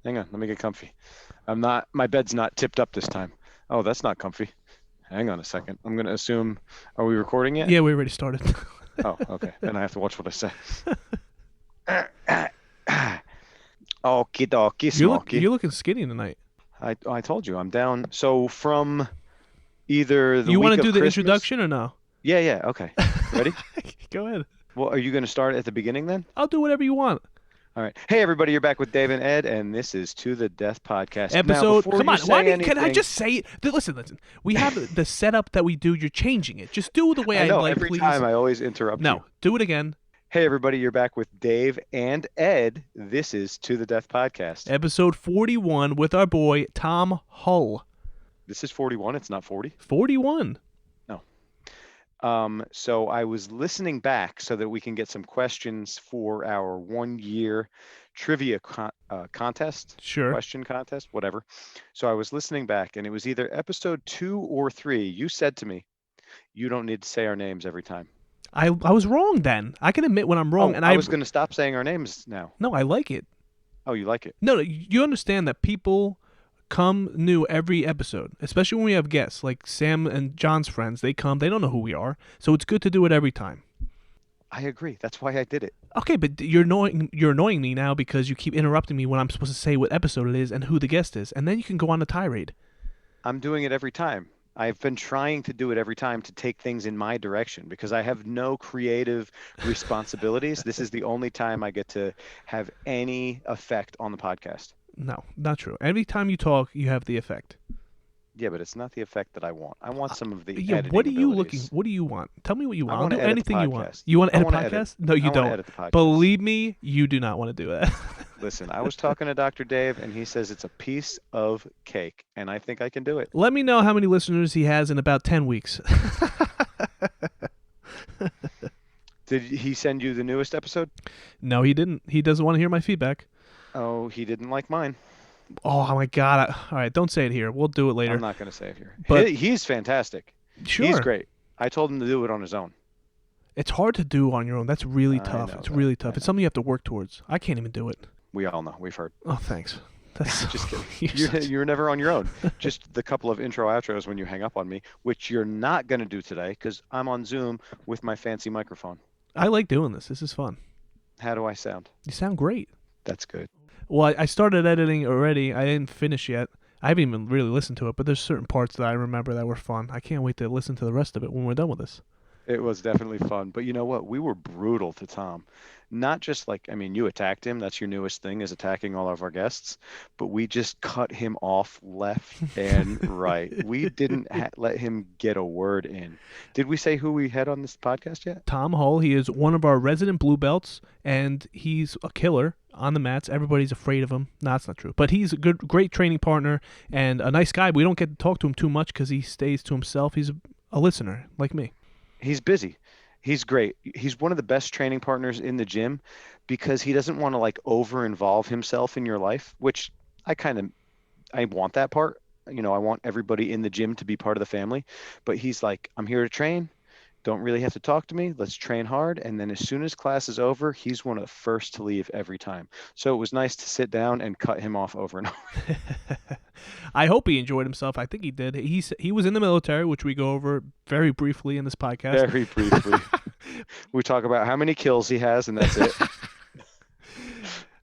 Hang on, let me get comfy. My bed's not tipped up this time. Oh, that's not comfy. Hang on a second. I'm going to assume, are we recording yet? Yeah, we already started. Oh, okay. Then I have to watch what I say. Okie dokie, smoky. You're looking skinny tonight. I told you, I'm down. So from either the You want week to of do the Christmas. introduction or no? Yeah, okay. Ready? Go ahead. Well, are you going to start at the beginning then? I'll do whatever you want. All right. Hey, everybody, you're back with Dave and Ed, and this is To the Death Podcast. Now, Episode. before Come you on. Why say can I anything, just say it? Listen. We have the setup that we do. You're changing it. Just do the way I know like, every please. time I always interrupt you. No, do it again. Hey, everybody, you're back with Dave and Ed. This is To the Death Podcast. Episode 41 with our boy Tom Hull. This is 41. It's not 40. 41. No. So I was listening back so that we can get some questions for our 1-year trivia contest. Sure. Question contest, whatever. So I was listening back, and it was either episode 2 or 3. You said to me, you don't need to say our names every time. I was wrong then. I can admit when I'm wrong. And I was going to stop saying our names now. No, I like it. Oh, you like it? No, you understand that people come new every episode, especially when we have guests like Sam and John's friends. They come, they don't know who we are, so it's good to do it every time. I agree. That's why I did it. Okay, but you're annoying me now because you keep interrupting me when I'm supposed to say what episode it is and who the guest is, and then you can go on a tirade. I'm doing it every time. I've been trying to do it every time to take things in my direction because I have no creative responsibilities. This is the only time I get to have any effect on the podcast. No, not true. Every time you talk, you have the effect. Yeah, but it's not the effect that I want. I want some of the yeah. editing What are you abilities. looking? What do you want? Tell me what you want. I want I'll to do edit the anything you want. podcast. You want to I edit wanna podcast? No, you I wanna don't. edit the podcast. Believe me, you do not want to do that. Listen, I was talking to Dr. Dave, and he says it's a piece of cake, and I think I can do it. Let me know how many listeners he has in about 10 weeks. Did he send you the newest episode? No, he didn't. He doesn't want to hear my feedback. Oh, he didn't like mine. Oh, my God. All right, don't say it here. We'll do it later. I'm not going to say it here. But he's fantastic. Sure. He's great. I told him to do it on his own. It's hard to do on your own. That's really I tough. know It's that. really tough. I It's know. something you have to work towards. I can't even do it. We all know. We've heard. Oh, thanks. That's Just kidding. You're never on your own. Just the couple of intro outros when you hang up on me, which you're not going to do today because I'm on Zoom with my fancy microphone. I like doing this. This is fun. How do I sound? You sound great. That's good. Well, I started editing already. I didn't finish yet. I haven't even really listened to it, but there's certain parts that I remember that were fun. I can't wait to listen to the rest of it when we're done with this. It was definitely fun. But you know what? We were brutal to Tom. Not just like, I mean, you attacked him. That's your newest thing, is attacking all of our guests. But we just cut him off left and right. We didn't let him get a word in. Did we say who we had on this podcast yet? Tom Hull, he is one of our resident blue belts, and he's a killer on the mats. Everybody's afraid of him. No, that's not true. But he's a great training partner and a nice guy. We don't get to talk to him too much because he stays to himself. He's a listener like me. He's busy. He's great. He's one of the best training partners in the gym because he doesn't want to like over involve himself in your life, which I want that part. You know, I want everybody in the gym to be part of the family, but he's like, I'm here to train. Don't really have to talk to me. Let's train hard. And then as soon as class is over, he's one of the first to leave every time. So it was nice to sit down and cut him off over and over. I hope he enjoyed himself. I think he did. He was in the military, which we go over very briefly in this podcast. Very briefly. We talk about how many kills he has, and that's it.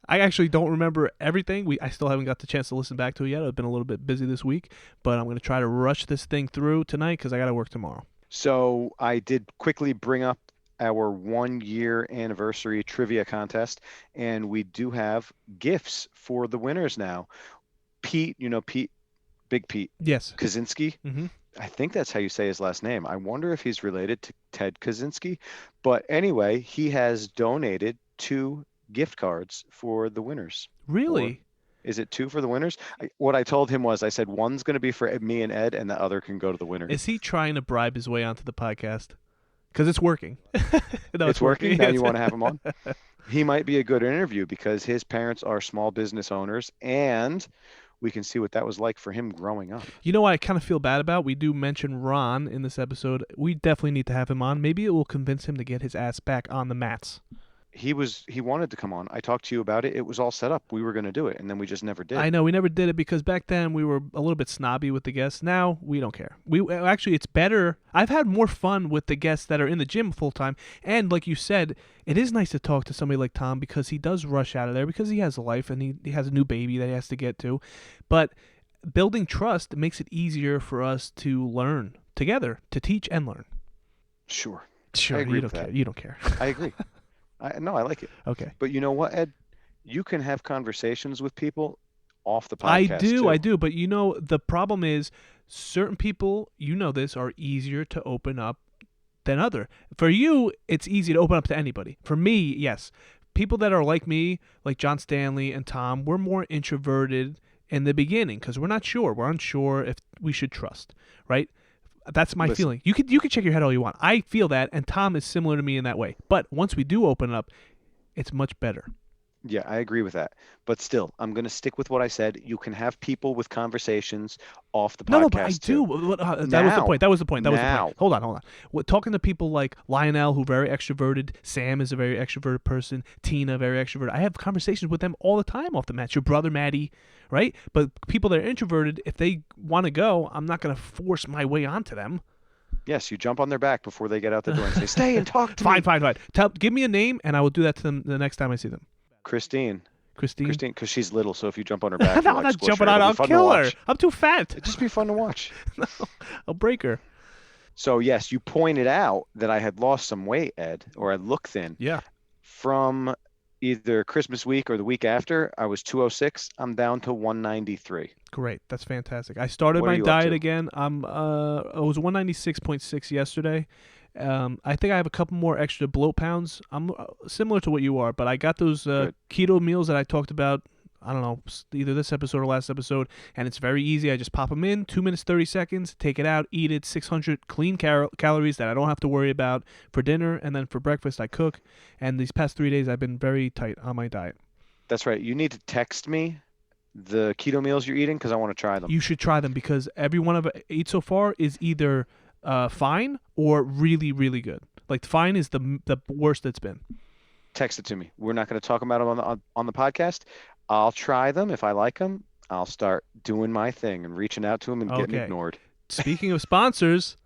I actually don't remember everything. I still haven't got the chance to listen back to it yet. I've been a little bit busy this week, but I'm going to try to rush this thing through tonight because I got to work tomorrow. So I did quickly bring up our 1-year anniversary trivia contest, and we do have gifts for the winners now. Pete, Big Pete. Yes. Kaczynski. Mm-hmm. I think that's how you say his last name. I wonder if he's related to Ted Kaczynski. But anyway, he has donated 2 gift cards for the winners. Really? Is it 2 for the winners? What I told him was, I said, one's going to be for me and Ed, and the other can go to the winner. Is he trying to bribe his way onto the podcast? Because it's working. No, it's working. Now you want to have him on? He might be a good interview because his parents are small business owners, and we can see what that was like for him growing up. You know what I kind of feel bad about? We do mention Ron in this episode. We definitely need to have him on. Maybe it will convince him to get his ass back on the mats. he wanted to come on. I talked to you about it. It was all set up. We were going to do it, and then we just never did. I know we never did it because back then we were a little bit snobby with the guests. Now we don't care. We actually it's better. I've had more fun with the guests that are in the gym full time, and like you said, it is nice to talk to somebody like Tom because he does rush out of there because he has a life and he has a new baby that he has to get to. But building trust makes it easier for us to learn together, to teach and learn. Sure. I Sure, agree you with don't care. that. You don't care. I agree. No, I like it. Okay. But you know what, Ed? You can have conversations with people off the I podcast do, I too. do, but the problem is certain people, this, are easier to open up than other. For you, it's easy to open up to anybody. For me, yes. People that are like me, like John Stanley and Tom, we're more introverted in the beginning because we're not sure. We're unsure if we should trust, right? That's my Listen, feeling. You could check your head all you want. I feel that, and Tom is similar to me in that way. But once we do open up, it's much better. yeah, I agree with that. But still, I'm going to stick with what I said. You can have people with conversations off the No, but I podcast do. too. That was the Now, point. That was the point. That was the point. now, Hold on, hold on. Talking to people like Lionel, who very extroverted. Sam is a very extroverted person. Tina, very extroverted. I have conversations with them all the time off the match. Your brother Maddie, right? But people that are introverted, if they want to go, I'm not going to force my way onto them. yes, you jump on their back before they get out the door and say, "Stay and talk to Fine, me." fine, fine. Give me a name, and I will do that to them the next time I see them. Christine, Christine. Christine, because she's little, so if you jump on her No, back, you I'm like not squish jumping her. on. It'll be I'll fun to kill her. watch. I'm too fat. It'd just be fun to watch. No, I'll break her. So yes, you pointed out that I had lost some weight, Ed, or I look thin. Yeah. From either Christmas week or the week after, I was 206. I'm down to 193. Great, that's fantastic. I started What are my you up diet to? again. I was 196.6 yesterday. I think I have a couple more extra bloat pounds. I'm similar to what you are, but I got those Good. keto meals that I talked about. I don't know, either this episode or last episode, and it's very easy. I just pop them in, 2 minutes 30 seconds, take it out, eat it. 600 clean calories that I don't have to worry about for dinner, and then for breakfast I cook. And these past 3 days I've been very tight on my diet. That's right. You need to text me the keto meals you're eating because I want to try them. You should try them because every one I've ate so far is either fine or really, really good. Like fine is the worst it's been. Text it to me. We're not going to talk about them on the podcast. I'll try them. If I like them, I'll start doing my thing and reaching out to them and getting Okay. ignored. Speaking of sponsors,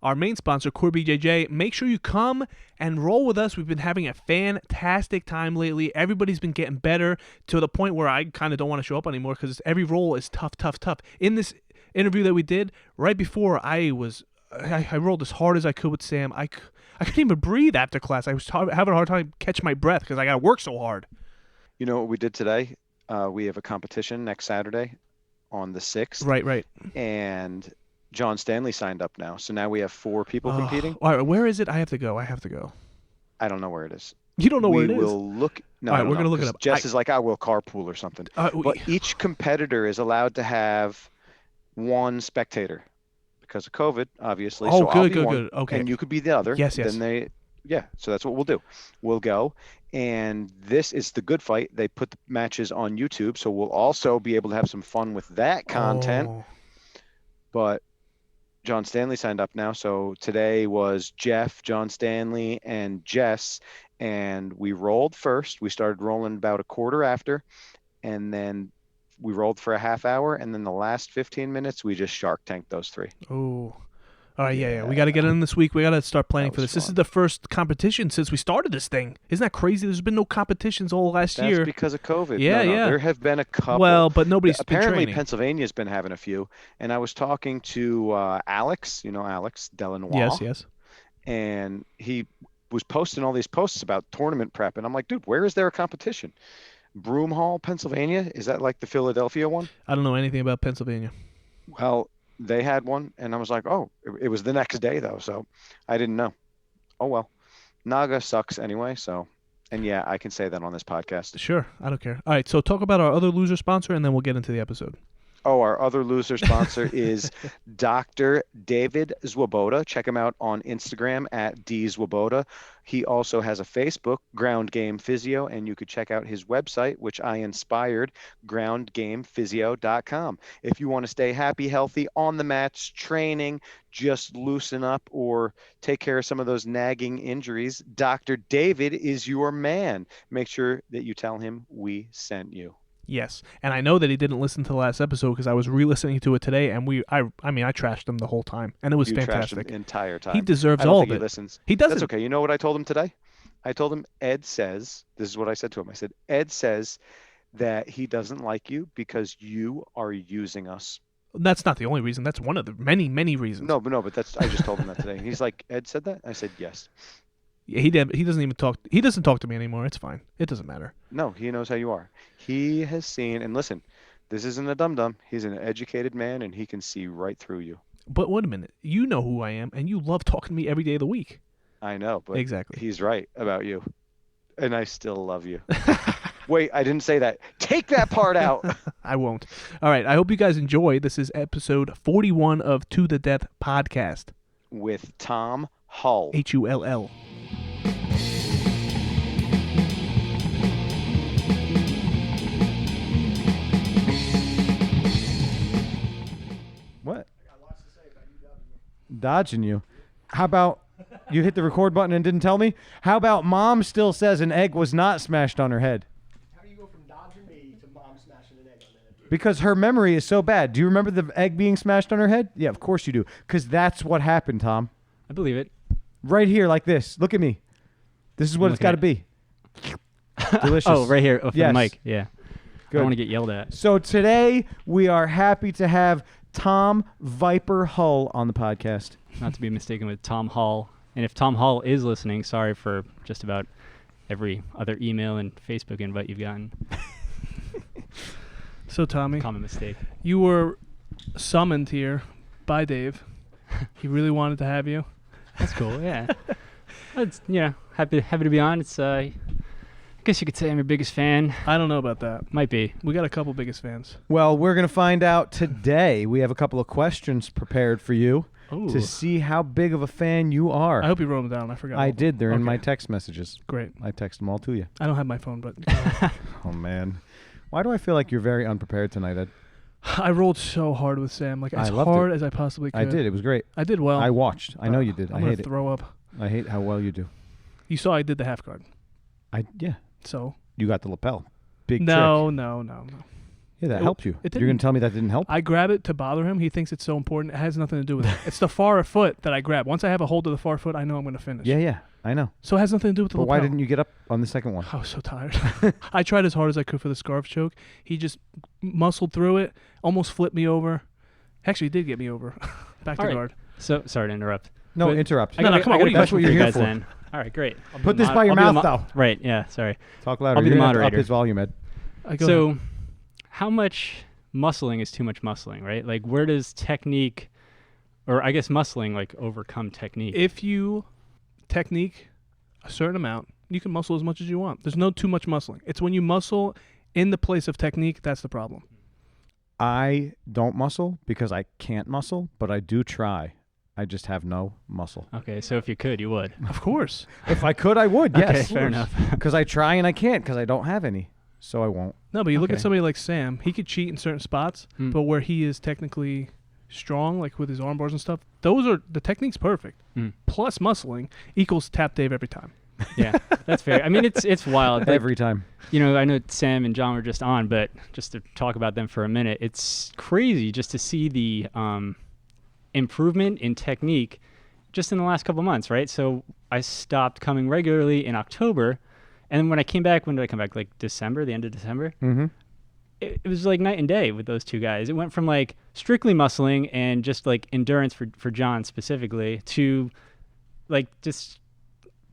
our main sponsor, Core BJJ, make sure you come and roll with us. We've been having a fantastic time lately. Everybody's been getting better to the point where I kind of don't want to show up anymore because every roll is tough, tough, tough. In this interview that we did right before, I rolled as hard as I could with Sam. I couldn't even breathe after class. I was having a hard time catching my breath because I got to work so hard. You know what we did today? We have a competition next Saturday on the 6th, Right, right. and John Stanley signed up now. So now we have 4 people competing. All right, where is it? I have to go. I don't know where it is. You don't know where We it is? will look. No, All I right, don't we're know, gonna look it 'cause up. Jess is like, I will carpool or something. But each competitor is allowed to have one spectator because of COVID, obviously. Oh, So I'll good, be good, one, good. Okay. and you could be the other. Yes, yes. Yeah. So that's what we'll do. We'll go, and this is the good fight. They put the matches on YouTube, so we'll also be able to have some fun with that content. Oh, But John Stanley signed up now. So today was Jeff, John Stanley, and Jess. And we rolled first. We started rolling about a quarter after. And then we rolled for a half hour. And then the last 15 minutes, we just Shark Tanked those 3. oh. All right, yeah. We got to Yeah, get in this week. We got to start planning that for was this. This is fun. the first competition since we started this thing. Isn't that crazy? There's been no competitions all last That's year. because of COVID. Yeah, No, yeah. there have been a couple. Well, but nobody's been Apparently, training. Pennsylvania's been having a few. And I was talking to Alex, Alex Delanois. Yes, yes. And he was posting all these posts about tournament prep. And I'm like, dude, where is there a competition? Broomhall, Pennsylvania? Is that like the Philadelphia one? I don't know anything about Pennsylvania. Well, they had one. And I was like, oh, it was the next day, though. So I didn't know. Oh, well. Naga sucks anyway. So, and yeah, I can say that on this podcast. Sure, I don't care. All right, so talk about our other loser sponsor, and then we'll get into the episode. Oh, our other loser sponsor is Dr. David Zwoboda. Check him out on Instagram at @dzwoboda. He also has a Facebook, Ground Game Physio, and you could check out his website, which I inspired, groundgamephysio.com. If you want to stay happy, healthy on the mats, training, just loosen up or take care of some of those nagging injuries, Dr. David is your man. Make sure that you tell him we sent you. Yes, and I know that he didn't listen to the last episode because I was re-listening to it today, and I mean, I trashed him the whole time, and it was You trashed him fantastic. the entire time. He deserves I don't all think of he it. listens. He doesn't. That's okay. You know what I told him today? I told him Ed says, this is what I said to him. I said, Ed says that he doesn't like you because you are using us. That's not the only reason. That's one of the many, many reasons. No, but that's I just told him that today. He's like, Ed said that? I said, yes. Yeah, he doesn't even talk. He doesn't talk to me anymore. It's fine. It doesn't matter. No, he knows how you are. He has seen, and listen, this isn't a dum-dum. He's an educated man, and he can see right through you. But wait a minute. You know who I am, and you love talking to me every day of the week. I know, but Exactly. he's right about you. And I still love you. Wait, I didn't say that. Take that part out. I won't. All right. I hope you guys enjoy. This is episode 41 of To the Death podcast. With Tom Hull. Hull. What? Dodging you. How about you hit the record button and didn't tell me? How about Mom still says an egg was not smashed on her head? How do you go from dodging me to mom smashing an egg on the head? Because her memory is so bad. Do you remember the egg being smashed on her head? Yeah, of course you do. Because that's what happened, Tom. I believe it. Right here, like this. Look at me. This is what it's got to be. Delicious. Oh, right here for Yes. the mic. Yeah. I Good. don't want to get yelled at. So today we are happy to have Tom Viper Hull on the podcast. Not to be mistaken with Tom Hall. And if Tom Hall is listening, sorry for just about every other email and Facebook invite you've gotten. So, Tommy, Common mistake. you were summoned here by Dave. He really wanted to have you. That's cool. Yeah. It's, happy to be on. It's I guess you could say I'm your biggest fan. I don't know about that. Might be. We got a couple biggest fans. Well, we're going to find out today. We have a couple of questions prepared for you Ooh. to see how big of a fan you are. I hope you wrote them down. I forgot. I did. They're in my Okay. text messages. Great. I text them all to you. I don't have my phone, but Oh, man. Why do I feel like you're very unprepared tonight, Ed? I rolled so hard with Sam, like I as loved hard it. as I possibly could. I did. It was great. I did well. I watched. I know you did. I'm I gonna hate it. throw up. I hate how well you do. You saw I did the half guard. Yeah. So You got the lapel. Big trick. no. Yeah, that It- helped you. it You're going didn't. to tell me that didn't help? I grab it to bother him. He thinks it's so important. It has nothing to do with it. It's the far foot that I grab. Once I have a hold of the far foot, I know I'm going to finish. Yeah. I know. So it has nothing to do with the But lapel. why didn't you get up on the second one? I was so tired. I tried as hard as I could for the scarf choke. He just muscled through it, almost flipped me over. Actually, he did get me over. Back to All right. guard. So sorry to interrupt. No, But interrupt. No, come on, what got are a you- that's question what for you're you here guys for. then. All right, great. I'll be Put the this by your I'll be mouth, the though. Right, yeah, sorry. Talk louder. I'll be You're the gonna have to up moderator. his volume, Ed. Go So, ahead. how much muscling is too much muscling, right? Like, where does technique, or I guess muscling, like, overcome technique? If you technique a certain amount, you can muscle as much as you want. There's no too much muscling. It's when you muscle in the place of technique that's the problem. I don't muscle because I can't muscle, but I do try. I just have no muscle. Okay, so if you could, you would. Of course. If I could, I would, Okay, yes. fair enough. Because I try and I can't because I don't have any. So I won't. No, but you look at Okay. somebody like Sam. He could cheat in certain spots, Hmm. but where he is technically strong, like with his arm bars and stuff, the technique's perfect. Hmm. Plus muscling equals tap Dave every time. Yeah, that's fair. I mean, it's wild. Like, Every time. I know Sam and John were just on, but just to talk about them for a minute, it's crazy just to see the improvement in technique just in the last couple months, right? So I stopped coming regularly in October, and then when I came back, when did I come back? Like December, the end of December? Mm-hmm. It was like night and day with those two guys. It went from like strictly muscling and just like endurance for John specifically to like just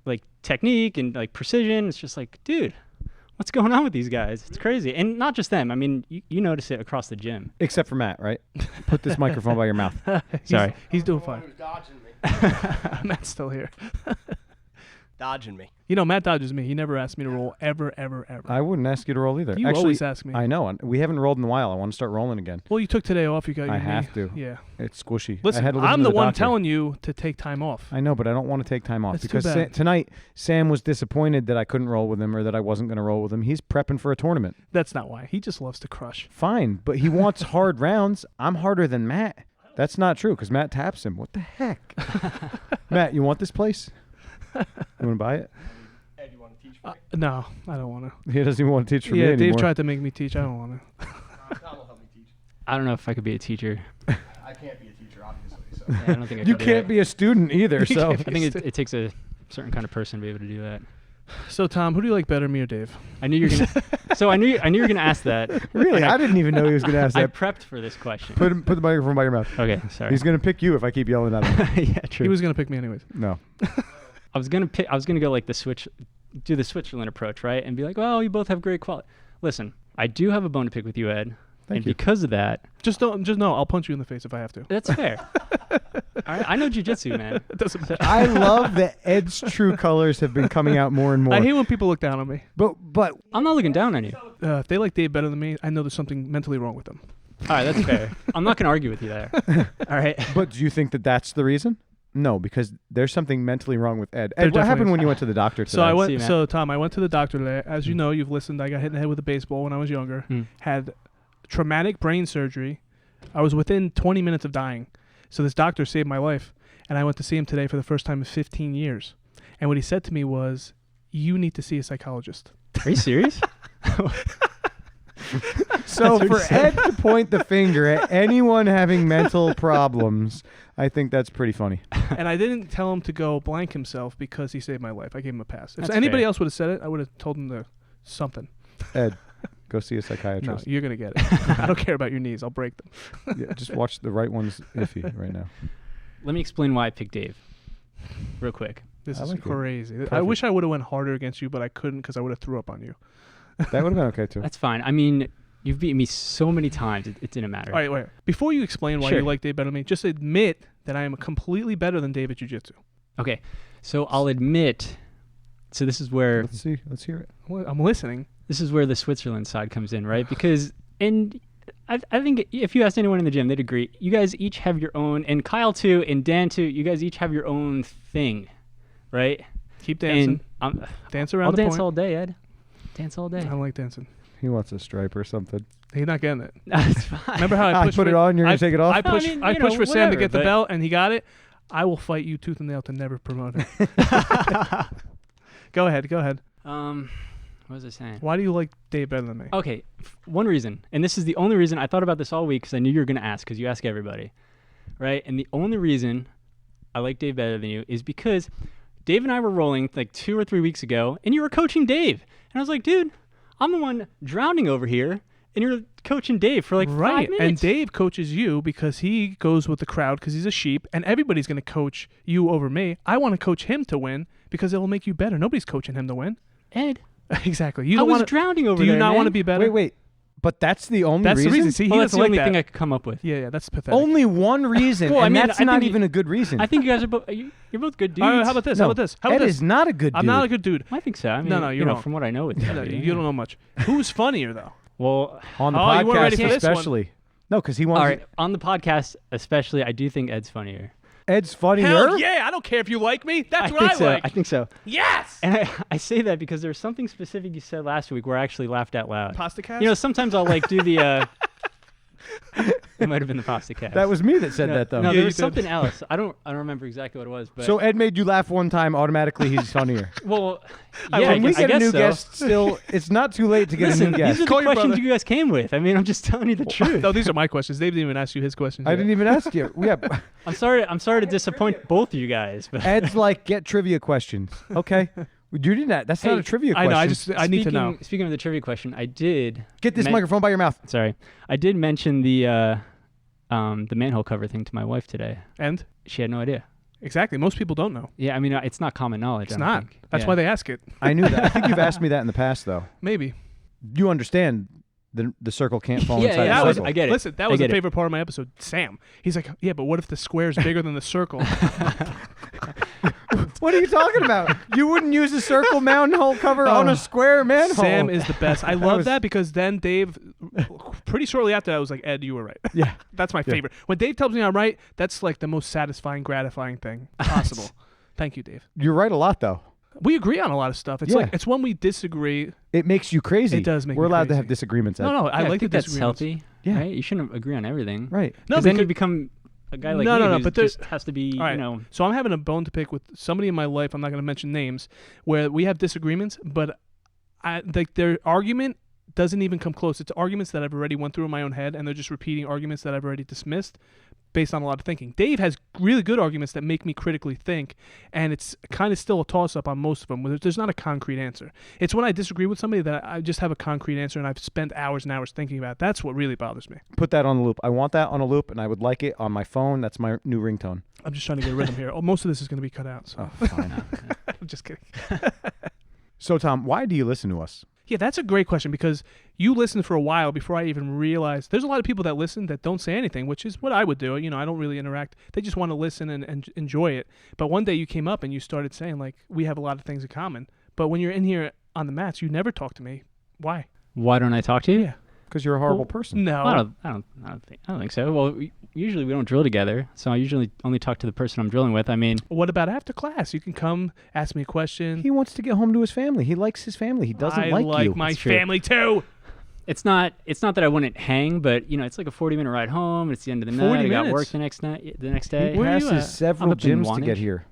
like technique and like precision. It's just like, dude, what's going on with these guys? It's crazy. And not just them. I mean, you notice it across the gym. Except for Matt, right? Put this microphone by your mouth. He's- Sorry. He's doing The one fine. who's dodging me. Matt's still here. Dodging me. You know, Matt dodges me. He never asked me to roll ever, ever, ever. I wouldn't ask you to roll either. You Actually, always ask me. I know. We haven't rolled in a while. I want to start rolling again. Well, you took today off. You got. I your have knee. to. Yeah. It's squishy. Listen, I had to listen I'm to the one doctor. telling you to take time off. I know, but I don't want to take time off That's too because bad. tonight Sam was disappointed that I couldn't roll with him or that I wasn't going to roll with him. He's prepping for a tournament. That's not why. He just loves to crush. Fine, but he wants hard rounds. I'm harder than Matt. That's not true because Matt taps him. What the heck? Matt, you want this place? You want to buy it? Ed, you want to teach for me? No, I don't want to. He doesn't even want to teach for me Yeah, anymore. Dave tried to make me teach. I don't want to. Tom will help me teach. I don't know if I could be a teacher. I can't be a teacher, obviously. So. Yeah, I don't think I You could do can't that. be a student either, so I think it takes a certain kind of person to be able to do that. So, Tom, who do you like better, me or Dave? I knew you were gonna. So I knew you were gonna ask that. really, I didn't even know he was going to ask I that. prepped for this question. Put the microphone by your mouth. Okay, sorry. He's going to pick you if I keep yelling at him. Yeah, true. He was going to pick me anyways. No. I was gonna go like do the Switzerland approach, right? And be like, well, you both have great quality. Listen, I do have a bone to pick with you, Ed. Thank and you. because of that, Just know I'll punch you in the face if I have to. that's fair. All right, I know jujitsu, man. It doesn't matter. I love that Ed's true colors have been coming out more and more. I hate when people look down on me. But I'm not looking down on you. If they like Dave better than me, I know there's something mentally wrong with them. All right, that's fair. I'm not gonna argue with you there. All right. but do you think that that's the reason? No, because there's something mentally wrong with Ed. There Ed, what happened definitely when is. you went to the doctor today? So I See went. you, Matt. So Tom, I went to the doctor today. As you know, you've listened. I got hit in the head with a baseball when I was younger. Had traumatic brain surgery. I was within 20 minutes of dying. So this doctor saved my life, and I went to see him today for the first time in 15 years. And what he said to me was, "You need to see a psychologist." Are you serious? So That's what for he said. Ed to point the finger at anyone having mental problems, I think that's pretty funny. And I didn't tell him to go blank himself because he saved my life. I gave him a pass. If That's anybody fair. else would have said it, I would have told him to something. Ed, go see a No, psychiatrist. you're gonna get it. I don't care about your knees. I'll break them. Yeah, just watch the right one's iffy right now. Let me explain why I picked Dave, real quick. This I is like it. crazy. I Perfect. wish I would have went harder against you, but I couldn't because I would have threw up on you. That would have been okay too. That's fine. I mean, you've beaten me so many times, it didn't matter. All right, wait. Before you explain why Sure. you like Dave better than me, just admit that I am completely better than Dave at jiu-jitsu. Okay, so I'll admit. So this is where Let's see. Let's hear it. I'm listening. the Switzerland side comes in, right? Because I think if you asked anyone in the gym, they'd agree. You guys each have your own, and Kyle too, and Dan too. You guys each have your own thing, right? Keep dancing. And Dance around I'll the dance point. all day, Ed. Dance all I day. don't like dancing. He wants a stripe or something. He's not getting it. That's fine. Remember how I I pushed put for, it on. You're I, gonna take it off. I No, I pushed, mean, I you pushed know, for Sam to whatever, get the but- belt, and he got it. I will fight you tooth and nail to never promote it. Go ahead. What was I saying? Why do you like Dave better than me? Okay, one reason, and this is the only reason I thought about this all week because I knew you were going to ask because you ask everybody, right? And the only reason I like Dave better than you is because Dave and I were rolling like 2 or 3 weeks ago, and you were coaching Dave, and I was like, dude, I'm the one drowning over here, and you're coaching Dave for like 5 Right, minutes. and Dave coaches you because he goes with the crowd because he's a sheep, and everybody's going to coach you over me. I want to coach him to win because it will make you better. Nobody's coaching him to win. Ed, Exactly. You I don't was want. drowning over Do you there, not man. want to be better? Wait. But that's the only That's reason. the reason. See, he Well, that's doesn't the like only that. thing I could come up with. Yeah, that's pathetic. Only one reason, Well, I and mean, that's I not think even a good reason. I think you guys are both. You're both good dudes. All right, how about this? no, How about this? How about Ed this? is not a good dude. I'm not a good dude. I think so. I mean, No, you you're know, wrong. from what I know with No, you don't know much. Who's funnier though? Well, On the Oh, you weren't ready podcast, for this one. especially. No, because he wants. all right, on the podcast especially, I do think Ed's funnier. Ed's funnier. Hell yeah! I don't care if you like me. That's what think I so. like. I think so. Yes. And I say that because there's something specific you said last week where I actually laughed out loud. Pasta cast. You know, sometimes I'll like do the. It might have been the pasta cast. That was me that said that though. No, Yeah, there you was did. something else. I don't remember exactly what it was, but So Ed made you laugh one time. Automatically, he's funnier. well, yeah, When we I get a guess new so. guest, still, it's not too late to get Listen, a new these guest. are the Call your questions brother. you guys came with. I mean, I'm just telling you the truth. No, these are my questions. Dave didn't even ask you his questions. I yet. didn't even ask you. Yeah, I'm sorry to disappoint both of you guys, but Ed's like, get trivia questions. Okay, you did that. That's not Hey, a trivia I question. know. I need to know. Speaking of the trivia question, I did Get this microphone by your mouth. Sorry, I did mention the manhole cover thing to my wife today. And She had no idea. exactly, most people don't know. Yeah, I mean, it's not common knowledge. It's I don't not. think. That's Yeah. why they ask it. I knew that. I think you've asked me that in the past, though. Maybe. You understand the circle can't fall Yeah, inside yeah, the That was, circle. I get it. Listen, that I was get a it. favorite part of my episode. Sam. He's like, yeah, but what if the square is bigger than the circle? What are you talking about? You wouldn't use a circle manhole cover on a square manhole. Sam is the best. I love was- that because then Dave, pretty shortly after that, was like, Ed, you were right. Yeah. That's my favorite. When Dave tells me I'm right, that's like the most satisfying, gratifying thing possible. Thank you, Dave. You're right a lot, though. We agree on a lot of stuff. It's Yeah. like it's when we disagree. It makes you crazy. It does make We're me allowed to crazy. have disagreements. No, no, I Yeah, like the think that's disagreements. healthy. Yeah. Right? You shouldn't agree on everything. Right. No, Because then you because- become a guy like No, me no, no, who but there's- just has to be, All right. you know. So I'm having a bone to pick with somebody in my life. I'm not going to mention names, where we have disagreements, but their argument doesn't even come close. It's arguments that I've already went through in my own head, and they're just repeating arguments that I've already dismissed based on a lot of thinking. Dave has really good arguments that make me critically think, and it's kind of still a toss-up on most of them. There's not a concrete answer. It's when I disagree with somebody that I just have a concrete answer, and I've spent hours and hours thinking about it. That's what really bothers me. Put that on a loop. I want that on a loop, and I would like it on my phone. That's my new ringtone. I'm just trying to get a rhythm here. Oh, most of this is going to be cut out, so Oh, fine. I'm just kidding. So, Tom, why do you listen to us? Yeah, that's a great question because you listened for a while before I even realized. There's a lot of people that listen that don't say anything, which is what I would do. You know, I don't really interact. They just want to listen and enjoy it. But one day you came up and you started saying, like, we have a lot of things in common. But when you're in here on the mats, you never talk to me. Why? Why don't I talk to you? Yeah. Because you're a horrible person. No. Well, I don't think so. Well, usually we don't drill together, so I usually only talk to the person I'm drilling with. I mean, What about after class? You can come, ask me a question. He wants to get home to his family. He likes his family. He doesn't I like you. my That's true. family too. it's not that I wouldn't hang, but you know, it's like a 40-minute ride home. It's the end of the 40 night. I got minutes? work the next He day. Where are you passes at? several I'm up in gyms to get Wantage. here.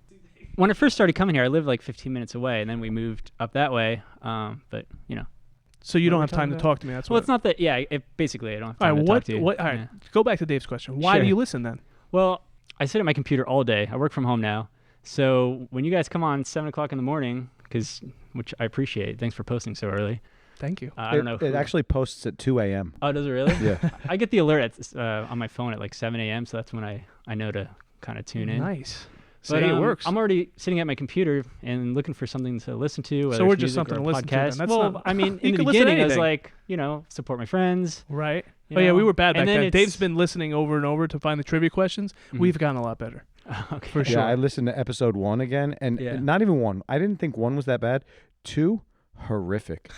When I first started coming here, I lived like 15 minutes away, and then we moved up that way. But you know, So you What don't are we have time talking to about? talk to me. That's well, what. it's not that. Yeah, basically I don't have All time right. to talk to you. All right. Yeah. Go back to Dave's question. Why do Sure. you listen then? Well, I sit at my computer all day. I work from home now. So when you guys come on 7 o'clock in the morning, which I appreciate. Thanks for posting so early. Thank you. I don't know. It actually posts at 2 a.m. Oh, does it really? Yeah. I get the alert on my phone at like 7 a.m. So that's when I know to kind of tune in. Nice. But See, it works. I'm already sitting at my computer and looking for something to listen to. Whether we're it's just music something or to a listen to then. podcast. That's Well, not- I mean, You in the can listen to beginning, I was anything. like, support my friends. Right. you Oh yeah, we know? were bad back And then. then Dave's it's- been listening over and over to find the trivia questions. Mhm. We've gotten a lot better. Okay. For sure. Yeah, I listened to episode 1 again, and Yeah. not even 1. I didn't think 1 was that bad. 2, horrific.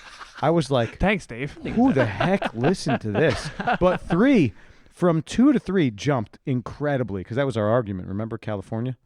I was like, Thanks, Dave. who the heck listened to this? But 3, from 2 to 3, jumped incredibly because that was our argument. Remember California?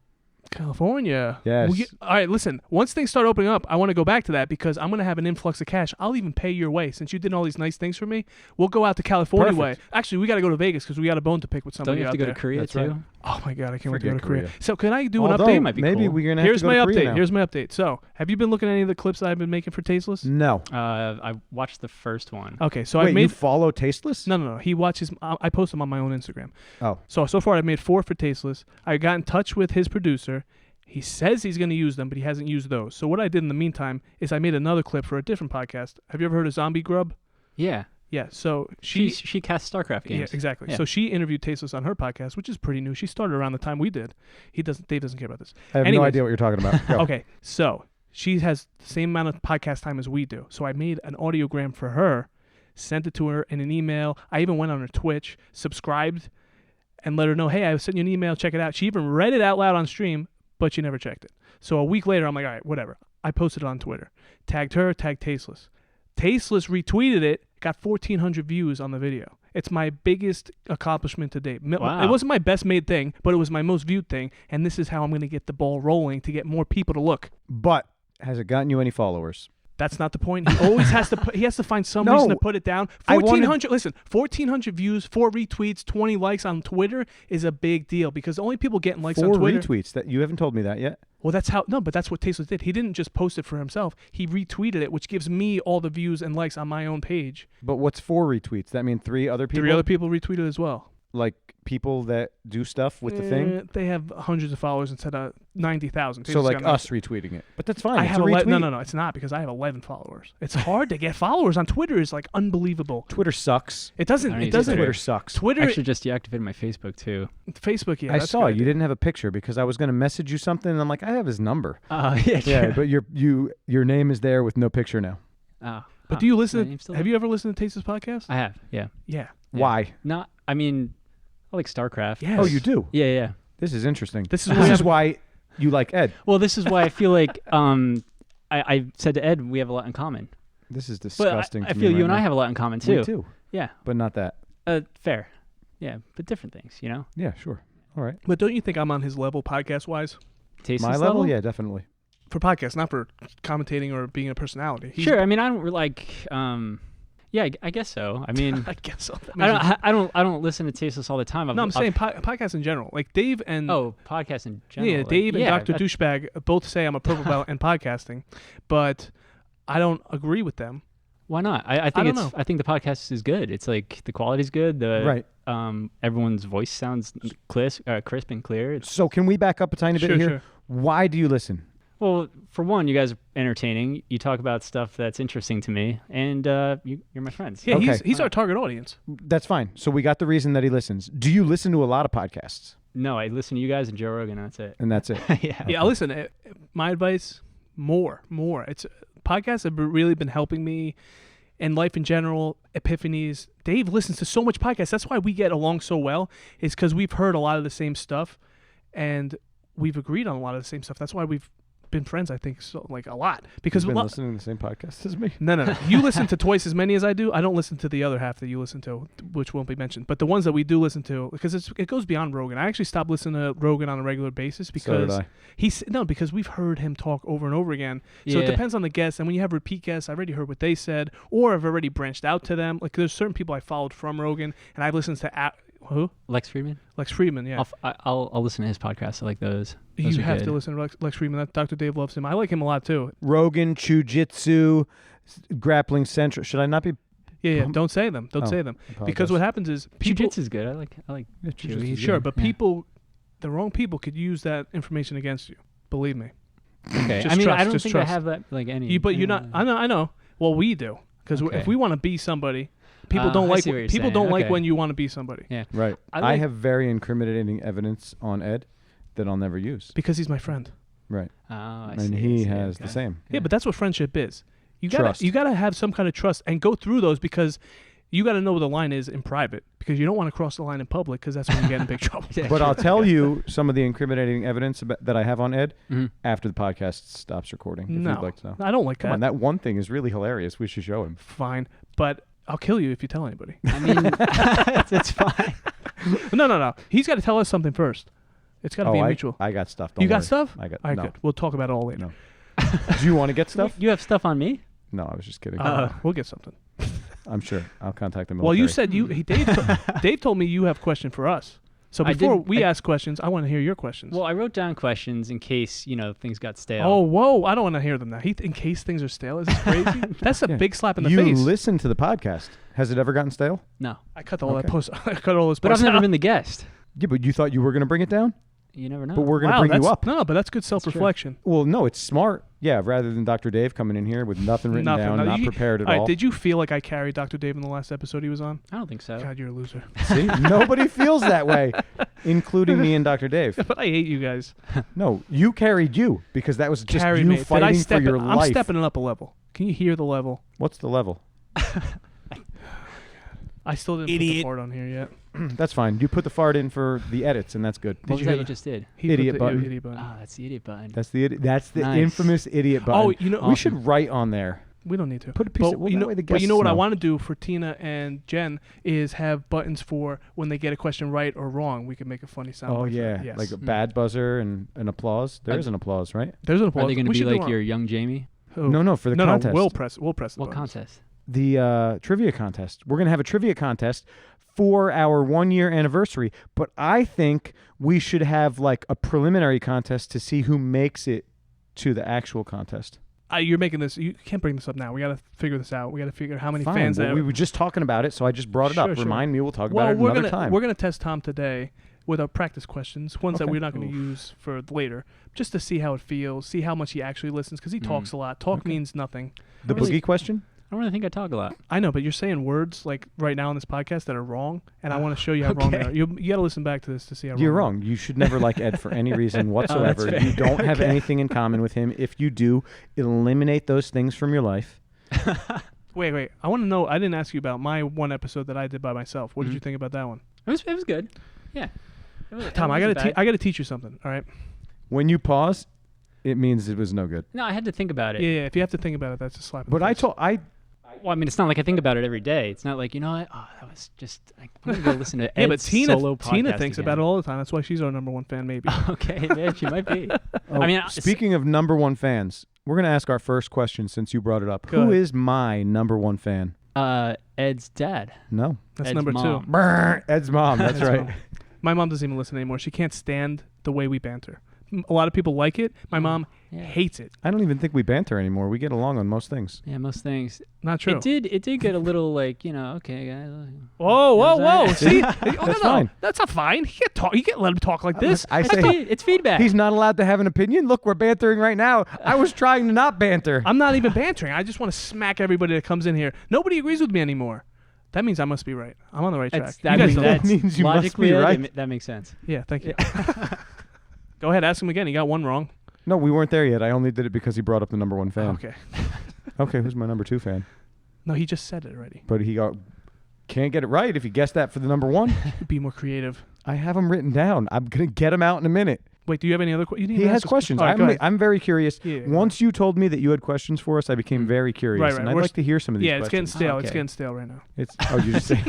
California. Yes. All right, listen. Once things start opening up, I want to go back to that because I'm going to have an influx of cash. I'll even pay your way. Since you did all these nice things for me, we'll go out to California way. Perfect. Actually, we got to go to Vegas because we got a bone to pick with Don't somebody you have out to go there. to Korea That's too? right. Oh my God, I can't wait to go Forget to Korea. Korea. So can I do Although, an update? might be maybe cool. we're gonna have Here's to go my to Korea update. now. Here's my update. So, have you been looking at any of the clips that I've been making for Tasteless? No. I watched the first one. Okay, so Wait, I you made follow Tasteless? no. He watches. I post them on my own Instagram. Oh. So far I've made 4 for Tasteless. I got in touch with his producer. He says he's going to use them, but he hasn't used those. So what I did in the meantime is I made another clip for a different podcast. Have you ever heard of Zombie Grub? Yeah. Yeah. So She casts StarCraft yeah, games. exactly. Yeah. So she interviewed Tasteless on her podcast, which is pretty new. She started around the time we did. Dave doesn't care about this. I have no Anyways. idea what you're talking about. Go. Okay, so she has the same amount of podcast time as we do. So I made an audiogram for her, sent it to her in an email. I even went on her Twitch, subscribed, and let her know, hey, I sent you an email, check it out. She even read it out loud on stream, but she never checked it. So a week later, I'm like, all right, whatever. I posted it on Twitter. Tagged her, tagged Tasteless. Tasteless retweeted it, got 1,400 views on the video. It's my biggest accomplishment to date. Wow. It wasn't my best made thing, but it was my most viewed thing, and this is how I'm going to get the ball rolling to get more people to look. But has it gotten you any followers? That's not the point. He always has to. He has to find some No. reason to put it down. I wanted- 1,400. Listen, 1,400 views, 4 retweets, 20 likes on Twitter is a big deal because the only people getting likes 4 on Twitter. retweets. That you haven't told me that yet. Well, that's how. No, but that's what Tasteless did. He didn't just post it for himself. He retweeted it, which gives me all the views and likes on my own page. But what's 4 retweets? That mean 3 other people? 3 other people retweeted as well. Like people that do stuff with the thing? They have hundreds of followers instead of 90,000. So like us retweeting it. But that's fine. I it's have a retweet. no, it's not because I have 11 followers. It's hard to get followers on Twitter. Is like unbelievable. Twitter sucks. It doesn't. I don't It use doesn't. Twitter sucks. Twitter. Actually, just deactivated my Facebook too. Facebook. Yeah, I that's saw good. you didn't have a picture because I was going to message you something and I'm like, I have his number. Yeah. Yeah, but your name is there with no picture now. But do you my listen? name's still Have there? you ever listened to Tasteless podcast? I have. Yeah. Yeah. Why? Not. I mean, I like StarCraft. Yes. Oh, you do? Yeah. Yeah. This is interesting. This is This why is why You like Ed. Well, this is why I feel like I said to Ed we have a lot in common. This is But disgusting. I to feel me you right and now. I have a lot in common too. Me too, Yeah. but not that. Fair. Yeah, but different things, you know. Yeah, sure. All right. But don't you think I'm on his level podcast wise? Tasteless My level, yeah, definitely. For podcasts, not for commentating or being a personality. Sure. I mean, I don't like. Yeah, I guess so. I mean, I guess so. I don't listen to Tasteless all the time. No, I'm saying podcasts in general. Like Dave and podcasts in general. yeah, like, Dave and yeah, Dr. Douchebag both say I'm a purple belt in podcasting, but I don't agree with them. Why not? I think don't know. I think the podcast is good. It's like the quality's good. The Right. Everyone's voice sounds crisp and clear. It's, So can we back up a tiny bit Sure, here? sure. Why do you listen? well, for one, you guys are entertaining. You talk about stuff that's interesting to me, and you're my friends. Yeah, Okay. he's our target audience. That's fine. So we got the reason that he listens. Do you listen to a lot of podcasts? No, I listen to you guys and Joe Rogan, and that's it. And that's it. Yeah. Yeah, listen. My advice: more. It's podcasts have really been helping me in life in general. Epiphanies. Dave listens to so much podcasts. That's why we get along so well. Is because we've heard a lot of the same stuff, and we've agreed on a lot of the same stuff. That's why we've been friends. I think so, like a lot. Because You've been a lot, listening to the same podcast as me. No. You listen to twice as many as I do. I don't listen to the other half that you listen to, which won't be mentioned. But the ones that we do listen to, because it goes beyond Rogan. I actually stopped listening to Rogan on a regular basis because So did I. because we've heard him talk over and over again. So it Yeah. depends on the guest. And when you have repeat guests, I already heard what they said, or I've already branched out to them. Like there's certain people I followed from Rogan, and I've listened to who? Lex Friedman. Lex Friedman. Yeah. I'll listen to his podcast. I like those. Those You are have good. to listen to Lex Friedman. Dr. Dave loves him. I like him a lot too. Rogan, Jiu-Jitsu, Grappling Central. Should I not be? Yeah. Don't say them. Don't Oh, say them. apologize. Because what happens is people. Jiu-Jitsu's good. I like. Yeah, Jiu. jiu-jitsu's He's good. Sure, but Yeah. people, the wrong people could use that information against you. Believe me. Okay. Just I mean, trust, I don't just think trust. I have that like any. But you're not. I know. Well, we do. Because Okay. if we want to be somebody, people I don't like. see what you're People saying. don't like Okay. when you want to be somebody. Yeah. Right. I I like- have very incriminating evidence on Ed that I'll never use. Because he's my friend. Right. Oh, I And see, I he see, has okay. the same. Yeah, but that's what friendship is. Trust. You gotta have some kind of trust and go through those because you gotta know where the line is in private because you don't want to cross the line in public because that's when you get in big trouble. Yeah, But sure. I'll tell you some of the incriminating evidence that I have on Ed Mhm. after the podcast stops recording, if No, you'd like to know. I don't like Come that. on, that one thing is really hilarious. We should show him. Fine, but I'll kill you if you tell anybody. I mean, it's fine. No. He's got to tell us something first. It's got to be mutual. I got stuff. Don't You got worry. stuff? I got All right, no. good. We'll talk about it all later. No. Do you want to get stuff? You have stuff on me? No, I was just kidding. We'll get something. I'm sure. I'll contact the military. Well, you said Dave told me you have a question for us. So I before did- we I- ask questions, I want to hear your questions. Well, I wrote down questions in case things got stale. Oh, whoa! I don't want to hear them now. In case things are stale, is this crazy? That's a Yeah. big slap in the you face. listen to the podcast. Has it ever gotten stale? No, I cut all that Okay. post. I cut all those. but I've posts never out. been the guest. Yeah, but you thought you were going to bring it down? You never know. But we're going to Wow, bring you that's- up. No, but that's good self-reflection. Well, no, it's smart. Yeah, rather than Dr. Dave coming in here with nothing written down, No, not you- prepared at all all. right, did you feel like I carried Dr. Dave in the last episode he was on? I don't think so. God, you're a loser. See? Nobody feels that way, including me and Dr. Dave. But I hate you guys. No, you carried you because that was just Carry you me. Did I fighting step for your it? I'm life. stepping it up a level. Can you hear the level? What's the level? I still didn't put the part on here yet. That's fine. You put the fart in for the edits, and that's good. What was you that hear you the- just did? He Idiot put the button. Idiot button. Ah, that's the idiot button. That's the Nice. infamous idiot button. Oh, you know, we should write on there. we don't need to. Put a piece But of, well, you that know, way the but you know what I guests want to do for Tina and Jen is have buttons for when they get a question right or wrong. We can make a funny sound. Oh bite for yeah, that. Yes. like a bad buzzer and an applause. There is an applause, right? There's an Are applause. they going to We be should do like one. your young Jamie? Who? No, for the no, contest. We'll press the What buttons. contest? The trivia contest. We're gonna have a trivia contest for our 1 year anniversary. But I think we should have like a preliminary contest to see who makes it to the actual contest. You're making this. You can't bring this up now. We got to figure this out. We got to figure out how many Fine, fans well, that. we were just talking about it, so I just brought it Sure, up. sure. Remind me, we'll talk well, about it we're another gonna time. we're gonna test Tom today with our practice questions, ones that Okay. we're not going to use for later, just to see how it feels, see how much he actually listens, because he talks a lot. Talk means nothing. The Really? boogie question? I don't really think I talk a lot. I know, but you're saying words like right now in this podcast that are wrong, and I want to show you how wrong they Okay. are. You got to listen back to this to see how You're wrong. wrong. You should never like Ed for any reason whatsoever. fair. You don't have anything in common with him. If you do, eliminate those things from your life. Wait. I want to know. I didn't ask you about my one episode that I did by myself. What did Mhm. you think about that one? It was good. Yeah. Tom, I got to teach you something. All right. When you pause, it means it was no good. No, I had to think about it. Yeah, if you have to think about it, that's a slap. in the But face. Well, I mean, it's not like I think about it every day. It's not like, you know what? Oh, that was just. I'm gonna go listen to Yeah, but Ed's Tina solo podcast thinks again. about it all the time. That's why she's our number one fan, maybe. Okay, yeah, she might be. Oh, I mean, speaking of number one fans, we're gonna ask our first question since you brought it up. Go Who ahead. is my number one fan? Ed's dad. No, That's Ed's number mom. two. Brr, Ed's mom. That's Ed's right. mom. My mom doesn't even listen anymore. She can't stand the way we banter. A lot of people like it. My mom Yeah. hates it. I don't even think we banter anymore. We get along on most things. Yeah, most things. Not true. It did get a little like, you know, okay, guys. Whoa, whoa, whoa! That's See, That's fine. That's not fine. He can't talk. You can't let him talk like this. I say It's feedback. he's not allowed to have an opinion. Look, we're bantering right now. I was trying to not banter. I'm not even bantering. I just want to smack everybody that comes in here. Nobody agrees with me anymore. That means I must be right. I'm on the right track. That You guys means, don't. that that's means you must logically be Ed, right. that makes sense. Yeah, thank you. Go ahead, ask him again. He got one wrong. No, we weren't there yet. I only did it because he brought up the number one fan. Okay. Okay, who's my number two fan? No, he just said it already. But he can't get it right if he guessed that for the number one. Be more creative. I have him written down. I'm gonna get him out in a minute. Wait, do you have any other questions? He has questions. I'm very curious. Yeah, Once you told me that you had questions for us, I became very curious, Right, right. and I'd We're like to hear some of these. Yeah, it's getting questions. stale. It's Okay. getting stale right now. It's you just say.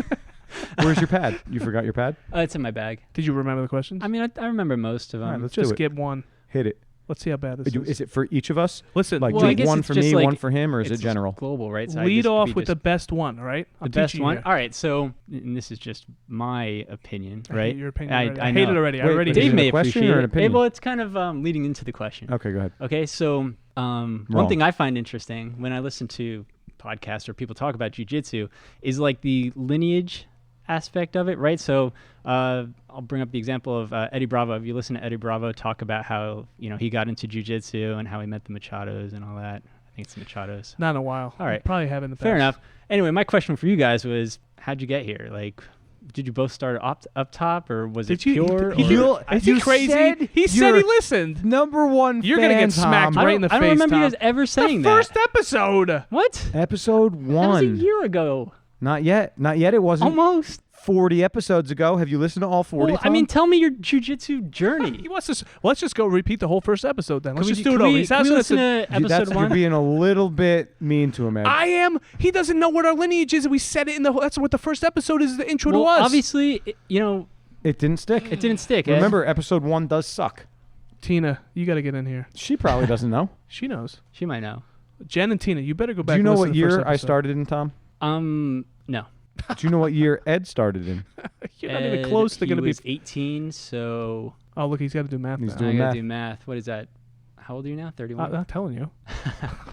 Where's your pad? You forgot your pad? It's in my bag. Did you remember the questions? I mean, I remember most of them. All right, let's just do it. skip one. Hit it. Let's see how bad this is. Is it for each of us? Listen, Like Well, I do guess one it's for just me, like- one for him, or is it It's general? global, right? So I lead just off be with the just best one, all right? I'll the teach best you one. here. All right, so and this is just my opinion, I right? hate your opinion already. I I hate know. it already. I Wait, already but is hate Dave it it. may a question appreciate or an it. opinion? Well, it's kind of leading into the question. Okay, go ahead. Okay, so one Wrong. thing I find interesting when I listen to podcasts or people talk about jiu-jitsu is like the lineage aspect of it, right? So I'll bring up the example of Eddie Bravo. If you listen to Eddie Bravo talk about how, you know, he got into jiu-jitsu and how he met the Machados and all that. I think it's the Machados. Not in a while. All right. Probably have in the past. Fair enough. Anyway, my question for you guys was, how'd you get here? Like, did you both start up top, or was Did it you? pure? He, or- is he you crazy? said He said you're he listened. Number one. You're gonna fan, get smacked Tom. right in the I don't face, remember you Tom. guys ever saying The that. first episode. What? Episode That was a one. year ago. Not yet. Not yet. It wasn't. Almost. 40 episodes ago. Have you listened to all 40? Well, I mean, Tom? tell me your jiu-jitsu journey. He wants us. Let's just go repeat the whole first episode then. Let's just do it can over. we, He's can we asking us listen to- to episode You're one? being a little bit mean to him, Ed. I am. He doesn't know what our lineage is. We said it in the. That's what the first episode is. The intro Well, to us. obviously, you know, It didn't stick. it didn't stick. Ed. Remember, episode one does suck. Tina, you got to get in here. She probably doesn't know. She knows. She might know. Jen and Tina, you better go back. Do you know and what listen to the first year I episode. started in, Tom? No. Do you know what year Ed started in? You're not even Ed, close to he going to be. was 18, so Oh, look, he's got to do math. He's now. doing I gotta math. do math. What is that? How old are you now? 31. I'm not telling you.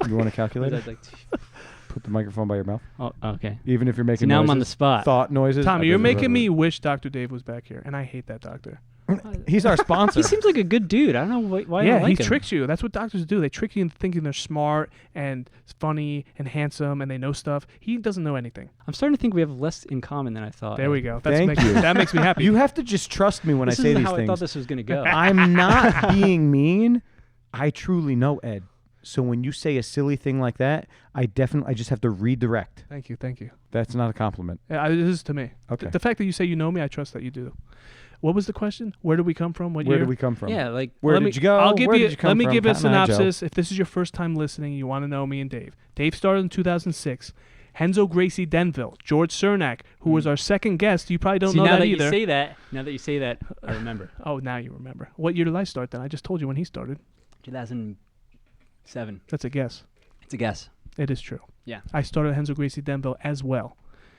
You want to What calculate is it? that, like Put the microphone by your mouth. oh, okay. Even if you're So making now noises, I'm on the spot. thought noises. Tommy, you're making me wish Dr. Dave was back here, and I hate that doctor. He's our sponsor. He seems like a good dude. I don't know why you Yeah, don't like he him. tricks you. That's what doctors do. They trick you into thinking they're smart and funny and handsome, and they know stuff. He doesn't know anything. I'm starting to think we have less in common than I thought. There we go. Thank you. That makes me happy. You have to just trust me when This I say isn't these how things. I thought this was gonna go. I'm not being mean. I truly know Ed. So when you say a silly thing like that, I just have to redirect. Thank you. Thank you. That's not a compliment. Yeah, it is to me. Okay. The fact that you say you know me, I trust that you do. What was the question? Where did we come from? What Where year? did we come from? Yeah, like Where Let did me- you go? I'll give Where you. did you come Let me from? give a Cotton Eye Joe? synopsis. If this is your first time listening, you want to know me and Dave. Dave started in 2006. Henzo Gracie Denville, George Cernak, who was our second guest. You probably don't see, know now that that either. now that you say that, I remember. Oh, now you remember. What year did I start then? I just told you when he started. 2007. That's a guess. It's a guess. It is true. Yeah. I started at Henzo Gracie Denville as well.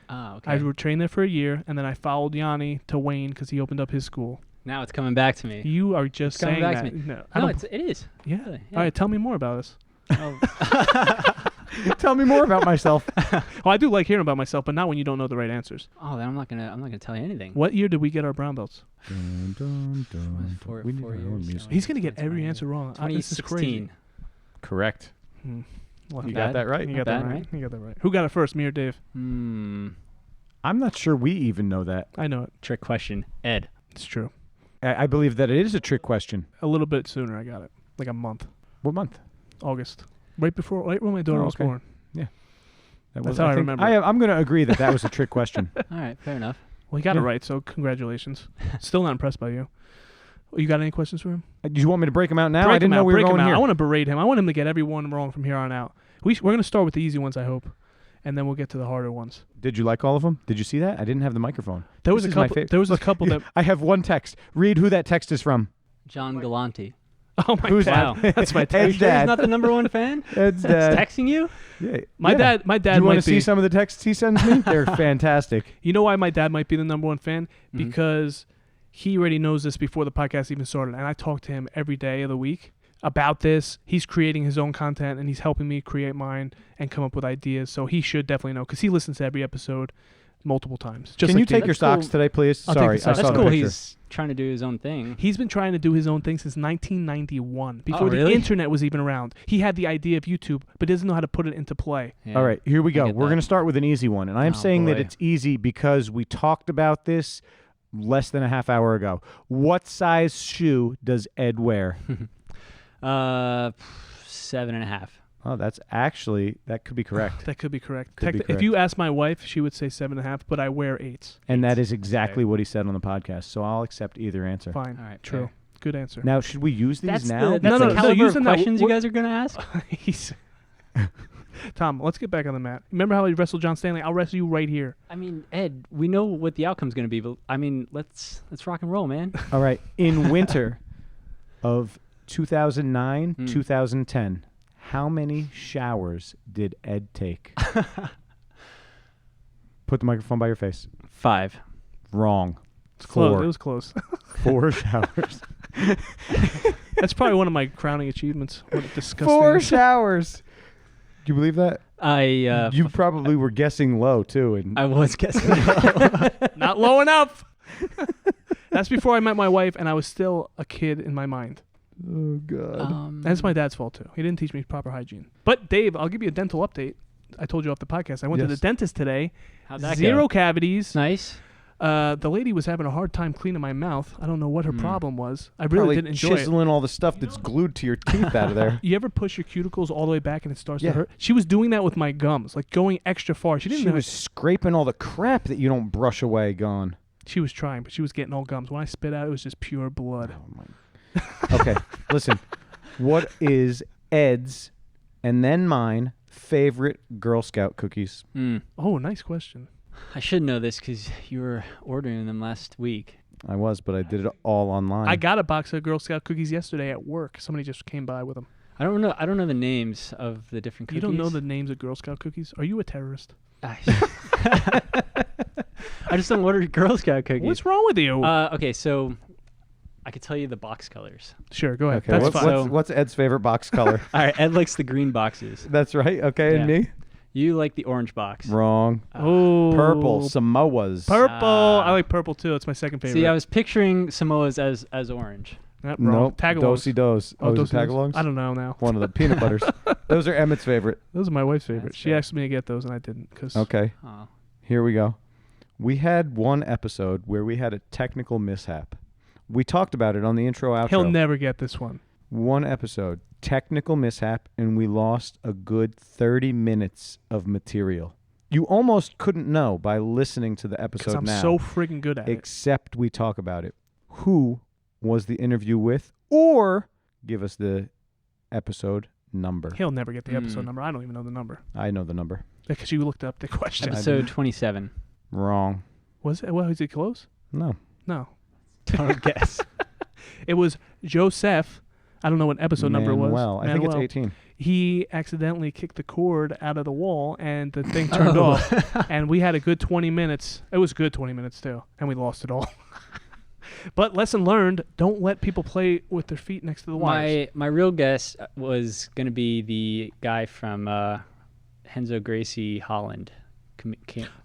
Oh, okay. I trained there for a year, and then I followed Yanni to Wayne because he opened up his school. Now it's coming back to me. You are just It's coming saying back that. to me. No, I No, don't. it is. Yeah. Really, yeah. All right, tell me more about us. Oh. Tell me more about myself. Well, I do like hearing about myself, but not when you don't know the right answers. Oh, then I'm not gonna tell you anything. What year did we get our brown belts? Dun, dun, dun. Four- We need 4 our own years, music. so- He's gonna get That's every my- answer wrong. This is crazy. 2016. Correct. Well, You bad. got that right. You Not got that bad, right. right? You got that right. Who got it first, me or Dave? Hmm. I'm not sure we even know that. I know it. Trick question. Ed. It's true. I believe that it is a trick question. A little bit sooner, I got it. Like a month. What month? August. Right when my daughter Oh, was okay. born. That That's was, how I think- remember I'm going to agree that that was a trick question. All right, fair enough. Well, he got it Yeah. right, so congratulations. Still not impressed by you. You got any questions for him? Do you want me to break them out now? Break I didn't him know out, we were break him going out. here. I want to berate him. I want him to get every one wrong from here on out. We're going to start with the easy ones, I hope, and then we'll get to the harder ones. Did you like all of them? Did you see that? I didn't have the microphone. There was This a is my couple. favorite. There was a Look, couple that. I have one text. Read who that text is from. John Galante. Oh my Who's God, that? that's my Ed's text. Are you sure dad. he's not the number one fan? Ed's He's dad. texting you? Yeah. My yeah. dad. My Do dad you want might to see be. some of the texts he sends me? They're fantastic. You know why my dad might be the number one fan? Mhm. Because he already knows this before the podcast even started, and I talk to him every day of the week about this. He's creating his own content, and he's helping me create mine and come up with ideas. So he should definitely know because he listens to every episode multiple times. Just Can you like take Dave. your socks cool. today, please? I'll take Sorry, the socks. I saw That's the cool. picture. He's trying to do his own thing. He's been trying to do his own thing since 1991, before the really? internet was even around. He had the idea of YouTube, but doesn't know how to put it into play. Yeah. All right, here we I go. get We're that. going to start with an easy one. And I am Oh, saying that boy. it's easy because we talked about this less than a half hour ago. What size shoe does Ed wear? 7.5. Oh, that could be correct. That could be correct. Could be If you ask my wife, she would say 7.5, but I wear 8s. And that is exactly what he said on the podcast. So I'll accept either answer. Fine. All right, True. fair. Good answer. Now, should we use these That's now? the, that's No, the no, no, caliber use of them now. questions you We're- guys are going to ask? He's Tom, let's get back on the mat. Remember how he wrestled John Stanley? I'll wrestle you right here. I mean, Ed, we know what the outcome's going to be, but I mean, let's rock and roll, man. All right. In winter of 2009, 2010, how many showers did Ed take? Put the microphone by your face. 5. Wrong. It's close. Four. It was close. 4 showers. That's probably one of my crowning achievements. What a disgusting. 4 showers. Do you believe that? I You probably were guessing low too, and I was guessing. Not low enough. That's before I met my wife, and I was still a kid in my mind. oh god. That's my dad's fault too. He didn't teach me proper hygiene. But Dave, I'll give you a dental update. I told you off the podcast. I went to the Yes. dentist today. How'd that Zero go? cavities. Nice. The lady was having a hard time cleaning my mouth. I don't know what her problem was. I really Probably didn't enjoy it. chiseling all the stuff that's glued to your teeth out of there. You ever push your cuticles all the way back and it starts Yeah. to hurt? She was doing that with my gums, like going extra far. She didn't She know was scraping all the crap that you don't brush away gone. she was trying, but she was getting all gums. When I spit out, it was just pure blood. Oh my. Okay, listen. What is Ed's and then mine favorite Girl Scout cookies? Oh, nice question. I should know this because you were ordering them last week. I was, but I did it all online. I got a box of Girl Scout cookies yesterday at work. Somebody just came by with them. I don't know the names of the different cookies. You don't know the names of Girl Scout cookies? Are you a terrorist? I just don't order Girl Scout cookies. What's wrong with you? Okay, so I could tell you the box colors. Sure, go ahead. Okay, That's what's, fine. what's, what's Ed's favorite box color? All right, Ed likes the green boxes. That's right. Okay, and Yeah. me? You like the orange box. Wrong. Oh, Purple Samoas. Purple. Ah. I like purple too. It's my second favorite. See, I was picturing Samoas as orange. Not wrong. Nope. Tagalongs. Dosey dos. Oh, is it Dos-y-dos? tagalongs? I don't know now. One of the peanut butters. Those are Emmett's favorite. Those are my wife's favorite. That's She fair. asked me to get those, and I didn't. Cause Okay, Oh. here we go. We had one episode where we had a technical mishap. We talked about it on the intro outro. he'll never get this one. One episode, technical mishap, and we lost a good 30 minutes of material. You almost couldn't know by listening to the Because episode I'm now, so freaking good at it. except we talk about it. Who was the interview with, or give us the episode number. He'll never get the episode Hmm. number. I don't even know the number. I know the number. Because you looked up the question. Episode 27. Wrong. Was it? Well, was it close? No. No. Total guess. It was Joseph. I don't know what episode number it was. Manuel. I think it's Manuel. 18. He accidentally kicked the cord out of the wall and the thing turned off. And we had a good 20 minutes. It was good 20 minutes too. And we lost it all. But lesson learned, don't let people play with their feet next to the wires. My real guess was going to be the guy from Henzo Gracie Holland.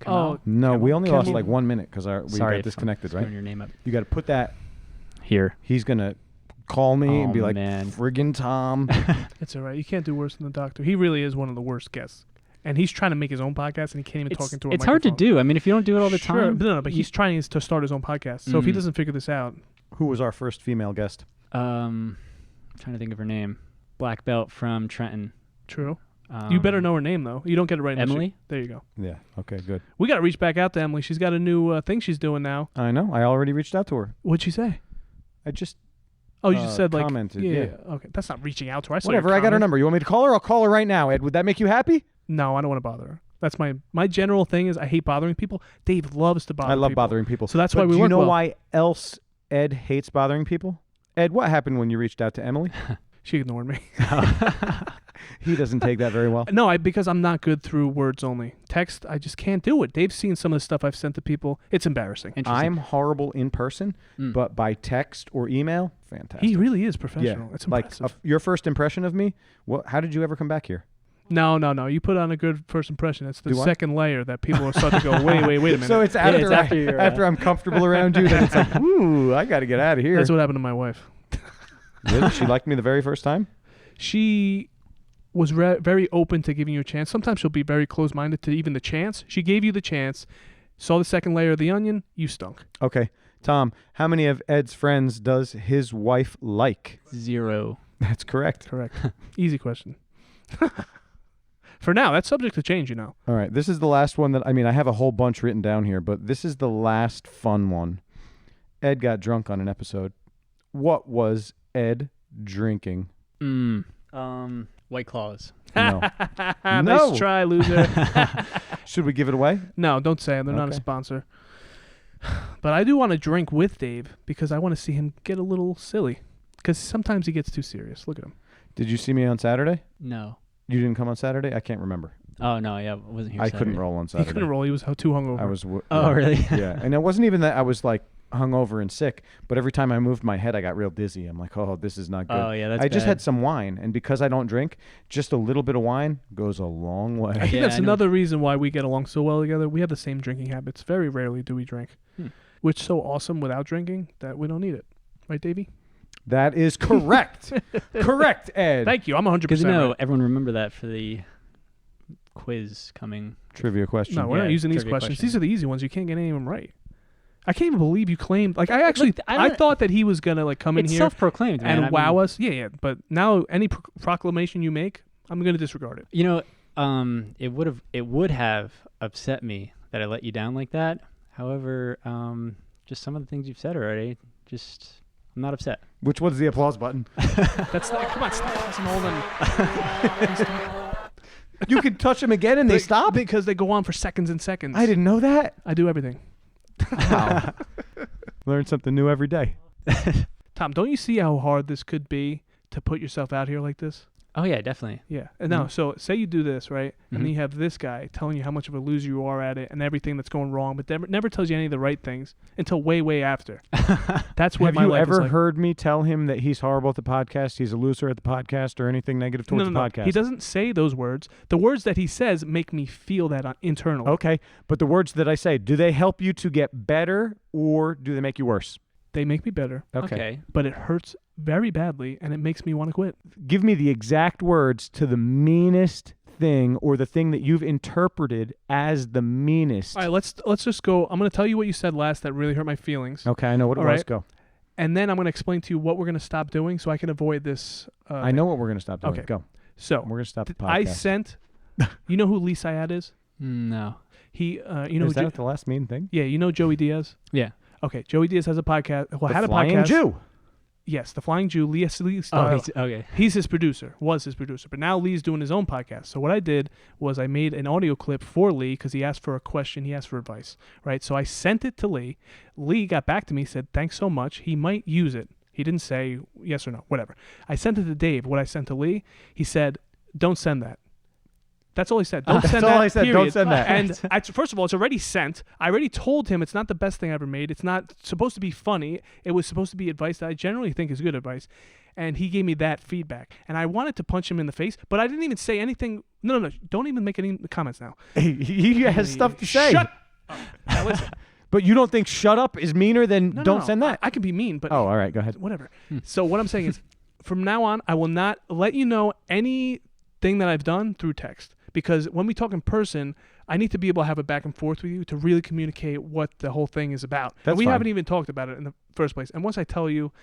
Oh, No, we only lost Kimmel. like 1 minute because we Sorry got if I'm disconnected, screwing right? your name up. You got to put that. Here. He's going to call me and Oh, be like, man. friggin' Tom. It's all right. You can't do worse than the doctor. He really is one of the worst guests. And he's trying to make his own podcast, and he can't even talk into a It's hard to microphone. do. I mean, if you don't do it all the Sure, time. but no, but he's trying to start his own podcast. So if he Mhm. doesn't figure this out, Who was our first female guest? I'm trying to think of her name. Black belt from Trenton. true. You better know her name, though. You don't get it right. unless you- Emily? There you go. Yeah. Okay, good. We got to reach back out to Emily. She's got a new thing she's doing now. I know. I already reached out to her. What'd she say? I just Oh, you just said like commented. Yeah. Okay, that's not reaching out to her. I saw your Whatever. I got her comment. number. You want me to call her? I'll call her right now. Ed, would that make you happy? No, I don't want to bother her. That's my general thing is I hate bothering people. Dave loves to bother. I love people. bothering people. So that's But why we do you work know well. why else Ed hates bothering people? Ed, what happened when you reached out to Emily? She ignored me. He doesn't take that very well. No, because I'm not good through words only. Text, I just can't do it. Dave's seen some of the stuff I've sent to people. It's embarrassing. Interesting. I'm horrible in person, but by text or email, fantastic. He really is professional. It's like impressive. your first impression of me. How did you ever come back here? No. You put on a good first impression. It's the Do I? second layer that people are starting to go, wait a minute. So it's after it's after you're, after I'm comfortable around you, then it's like, ooh, I got to get out of here. That's what happened to my wife. Really? She liked me the very first time? She was very open to giving you a chance. Sometimes she'll be very close-minded to even the chance. She gave you the chance, saw the second layer of the onion, you stunk. Okay. Tom, how many of Ed's friends does his wife like? 0. That's correct. Correct. Easy question. For now, that's subject to change, you know. All right. This is the last one I have a whole bunch written down here, but this is the last fun one. Ed got drunk on an episode. What was Ed drinking? White Claws. No. No. Nice try, loser. Should we give it away? No, don't say it. They're not a Okay. sponsor. But I do want to drink with Dave because I want to see him get a little silly. Because sometimes he gets too serious. Look at him. Did you see me on Saturday? No. You didn't come on Saturday? I can't remember. Oh no, yeah, I wasn't here. I Saturday. couldn't roll on He Saturday. couldn't roll. He was too hungover. I was. Oh really? Yeah, and it wasn't even that I was like hungover and sick, but every time I moved my head, I got real dizzy. I'm like, oh, this is not good. Oh yeah, that's I just bad. had some wine, and because I don't drink, just a little bit of wine goes a long way. I think Yeah, that's I know. another reason why we get along so well together. We have the same drinking habits. Very rarely do we drink. Which is so awesome without drinking that we don't need it. Right, Davey? That is correct. Correct, Ed. Thank you. I'm 100% Because right. everyone remember that for the quiz coming. Trivia question. No, we're not Yeah, using these trivia questions. questions. These are the easy ones. You can't get any of them right. I can't even believe you claimed. Like, I actually, Look, I thought that he was going to, like, come in It's here self-proclaimed, man. and I wow mean, us. Yeah. But now any proclamation you make, I'm going to disregard it. You know, it would have upset me that I let you down like that. However, just some of the things you've said already, I'm not upset. Which one's the applause button? That's like, come on, stop pressing all them. You can touch them again and they stop? Because they go on for seconds and seconds. I didn't know that. I do everything. Wow. Learn something new every day. Tom, don't you see how hard this could be to put yourself out here like this? Oh yeah, definitely. Yeah. And no, so say you do this, right? And then Mhm. you have this guy telling you how much of a loser you are at it and everything that's going wrong, but never tells you any of the right things until way, way after. That's what Have my you life is ever like. heard me tell him that he's horrible at the podcast, he's a loser at the podcast, or anything negative towards No. the podcast? He doesn't say those words. The words that he says make me feel that internally. Okay, but the words that I say, do they help you to get better or do they make you worse? They make me better, Okay. but it hurts very badly and it makes me want to quit. Give me the exact words to the meanest thing or the thing that you've interpreted as the meanest. All right, let's just go. I'm going to tell you what you said last that really hurt my feelings. Okay, I know what it All was. right. Go. And then I'm going to explain to you what we're going to stop doing so I can avoid this. I know what we're going to stop doing. Okay. Go. So We're going to stop the podcast. I sent, you know who Lee Syed is? No. He, you know, Is that the last mean thing? yeah, you know Joey Diaz? Yeah. Okay, Joey Diaz has a podcast. Well, The had a Flying podcast. Jew. Yes, the Flying Jew. Lee Oh, okay. He's his producer, was his producer, but now Lee's doing his own podcast. So what I did was I made an audio clip for Lee because he asked for a question, he asked for advice, right? So I sent it to Lee. Lee got back to me, said, thanks so much. He might use it. He didn't say yes or no, whatever. I sent it to Dave. What I sent to Lee, he said, don't send that. That's all he said. Don't That's send all that. I said. Don't period. send that. And first of all, it's already sent. I already told him it's not the best thing I ever made. It's not supposed to be funny. It was supposed to be advice that I generally think is good advice. And he gave me that feedback. And I wanted to punch him in the face, but I didn't even say anything. No. Don't even make any comments now. He has stuff to say. Shut up. Now listen. But you don't think shut up is meaner than No, don't no. send that? I can be mean, but Oh, all right. Go ahead. whatever. So what I'm saying is, from now on, I will not let you know anything that I've done through text. Because when we talk in person, I need to be able to have a back and forth with you to really communicate what the whole thing is about. That's and we fine. haven't even talked about it in the first place. And once I tell you,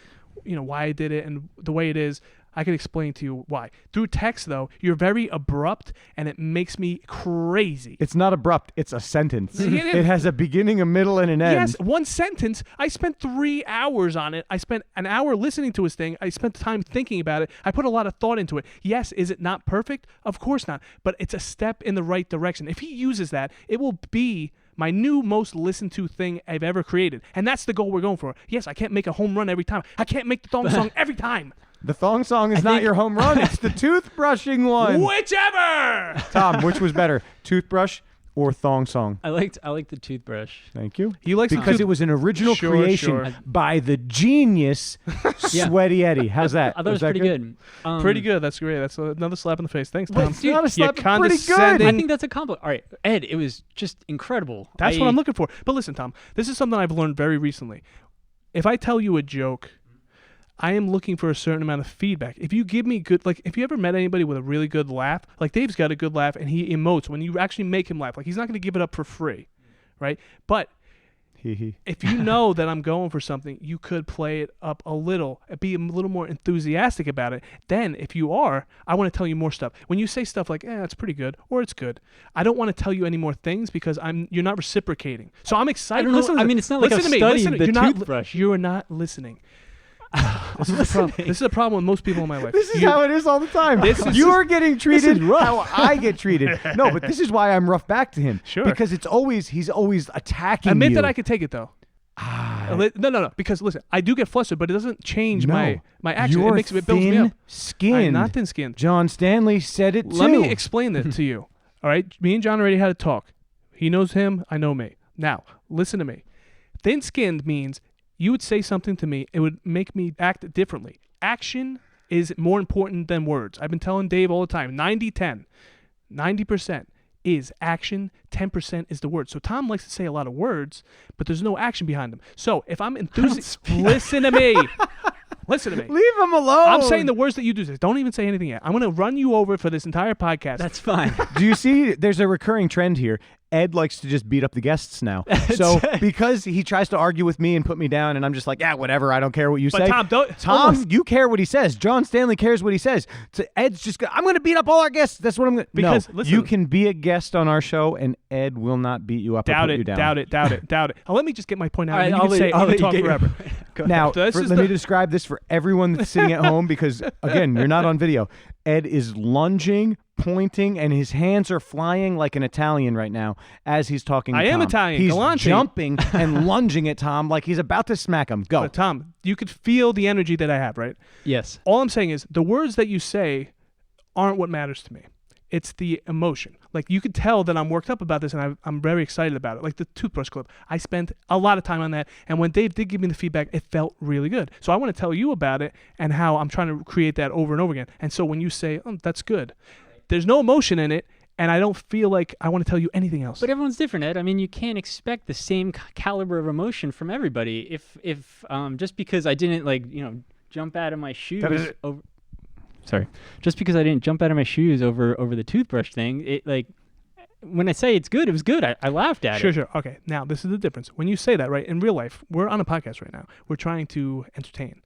why I did it and the way it is, I can explain to you why. Through text, though, you're very abrupt, and it makes me crazy. It's not abrupt. It's a sentence. Yeah, It has a beginning, a middle, and an end. Yes, one sentence. I spent 3 hours on it. I spent an hour listening to his thing. I spent time thinking about it. I put a lot of thought into it. Yes, is it not perfect? Of course not. But it's a step in the right direction. If he uses that, it will be my new most listened to thing I've ever created. And that's the goal we're going for. Yes, I can't make a home run every time. I can't make the thong song every time. The thong song is not your home run. It's the toothbrushing one. Whichever! Tom, which was better, toothbrush or thong song? I liked the toothbrush. Thank you. He likes because it was an original creation by the genius Sweaty Eddie. How's that? I thought it was pretty good. Pretty good. That's great. That's another slap in the face. Thanks, Tom. It's not a slap. You're Pretty good. condescending. I think that's a compliment. All right, Ed, it was just incredible. That's what I'm looking for. But listen, Tom, this is something I've learned very recently. If I tell you a joke, I am looking for a certain amount of feedback. If you give me good, like, if you ever met anybody with a really good laugh, like Dave's got a good laugh and he emotes when you actually make him laugh. Like, he's not going to give it up for free, right? But if you know that I'm going for something, you could play it up a little, be a little more enthusiastic about it. Then, if you are, I want to tell you more stuff. When you say stuff like, it's pretty good, or it's good, I don't want to tell you any more things because you're not reciprocating. So I'm excited. I don't know. I mean, it's not like I've studied the toothbrush. You're not listening. This is a problem with most people in my life. This is how it is all the time. You're getting treated how I get treated. No, but this is why I'm rough back to him. Sure. Because he's always attacking Admit you. that I could take it, though. No. Because, listen, I do get flustered, but it doesn't change my action. It builds me up. Skin. I'm not thin-skinned. John Stanley said it, too. Let me explain that to you. All right? Me and John already had a talk. He knows him. I know me. Now, listen to me. Thin-skinned means you would say something to me, it would make me act differently. Action is more important than words. I've been telling Dave all the time, 90-10. 90% is action, 10% is the word. So Tom likes to say a lot of words, but there's no action behind them. So if I'm enthusiastic, listen to me. Listen to me. Leave him alone. I'm saying the words that you do. Don't even say anything yet. I'm going to run you over for this entire podcast. That's fine. Do you see there's a recurring trend here? Ed likes to just beat up the guests now. So because he tries to argue with me and put me down, and I'm just like, whatever, I don't care what you say. Tom, you care what he says. John Stanley cares what he says. So Ed's just, I'm going to beat up all our guests. That's what I'm going to. Because listen, you can be a guest on our show, and Ed will not beat you up or put you down. Doubt it. Now, let me just get my point out. Right, you can say, I'll talk forever. Now, let me describe this for everyone that's sitting at home, because, again, you're not on video. Ed is lunging, pointing, and his hands are flying like an Italian right now as he's talking to Tom. I am Italian. He's Galante. jumping and lunging at Tom like he's about to smack him. Go. But Tom, you could feel the energy that I have, right? Yes. All I'm saying is the words that you say aren't what matters to me. It's the emotion. Like, you could tell that I'm worked up about this, and I'm very excited about it. Like the toothbrush clip. I spent a lot of time on that, and when Dave did give me the feedback, it felt really good. So I want to tell you about it and how I'm trying to create that over and over again. And so when you say, that's good, there's no emotion in it, and I don't feel like I want to tell you anything else. But everyone's different, Ed. I mean, you can't expect the same caliber of emotion from everybody. If just because I didn't jump out of my shoes over. Sorry, just because I didn't jump out of my shoes over the toothbrush thing, it when I say it's good, it was good. I laughed at it. Sure. Okay. Now, this is the difference. When you say that, right, in real life, we're on a podcast right now. We're trying to entertain.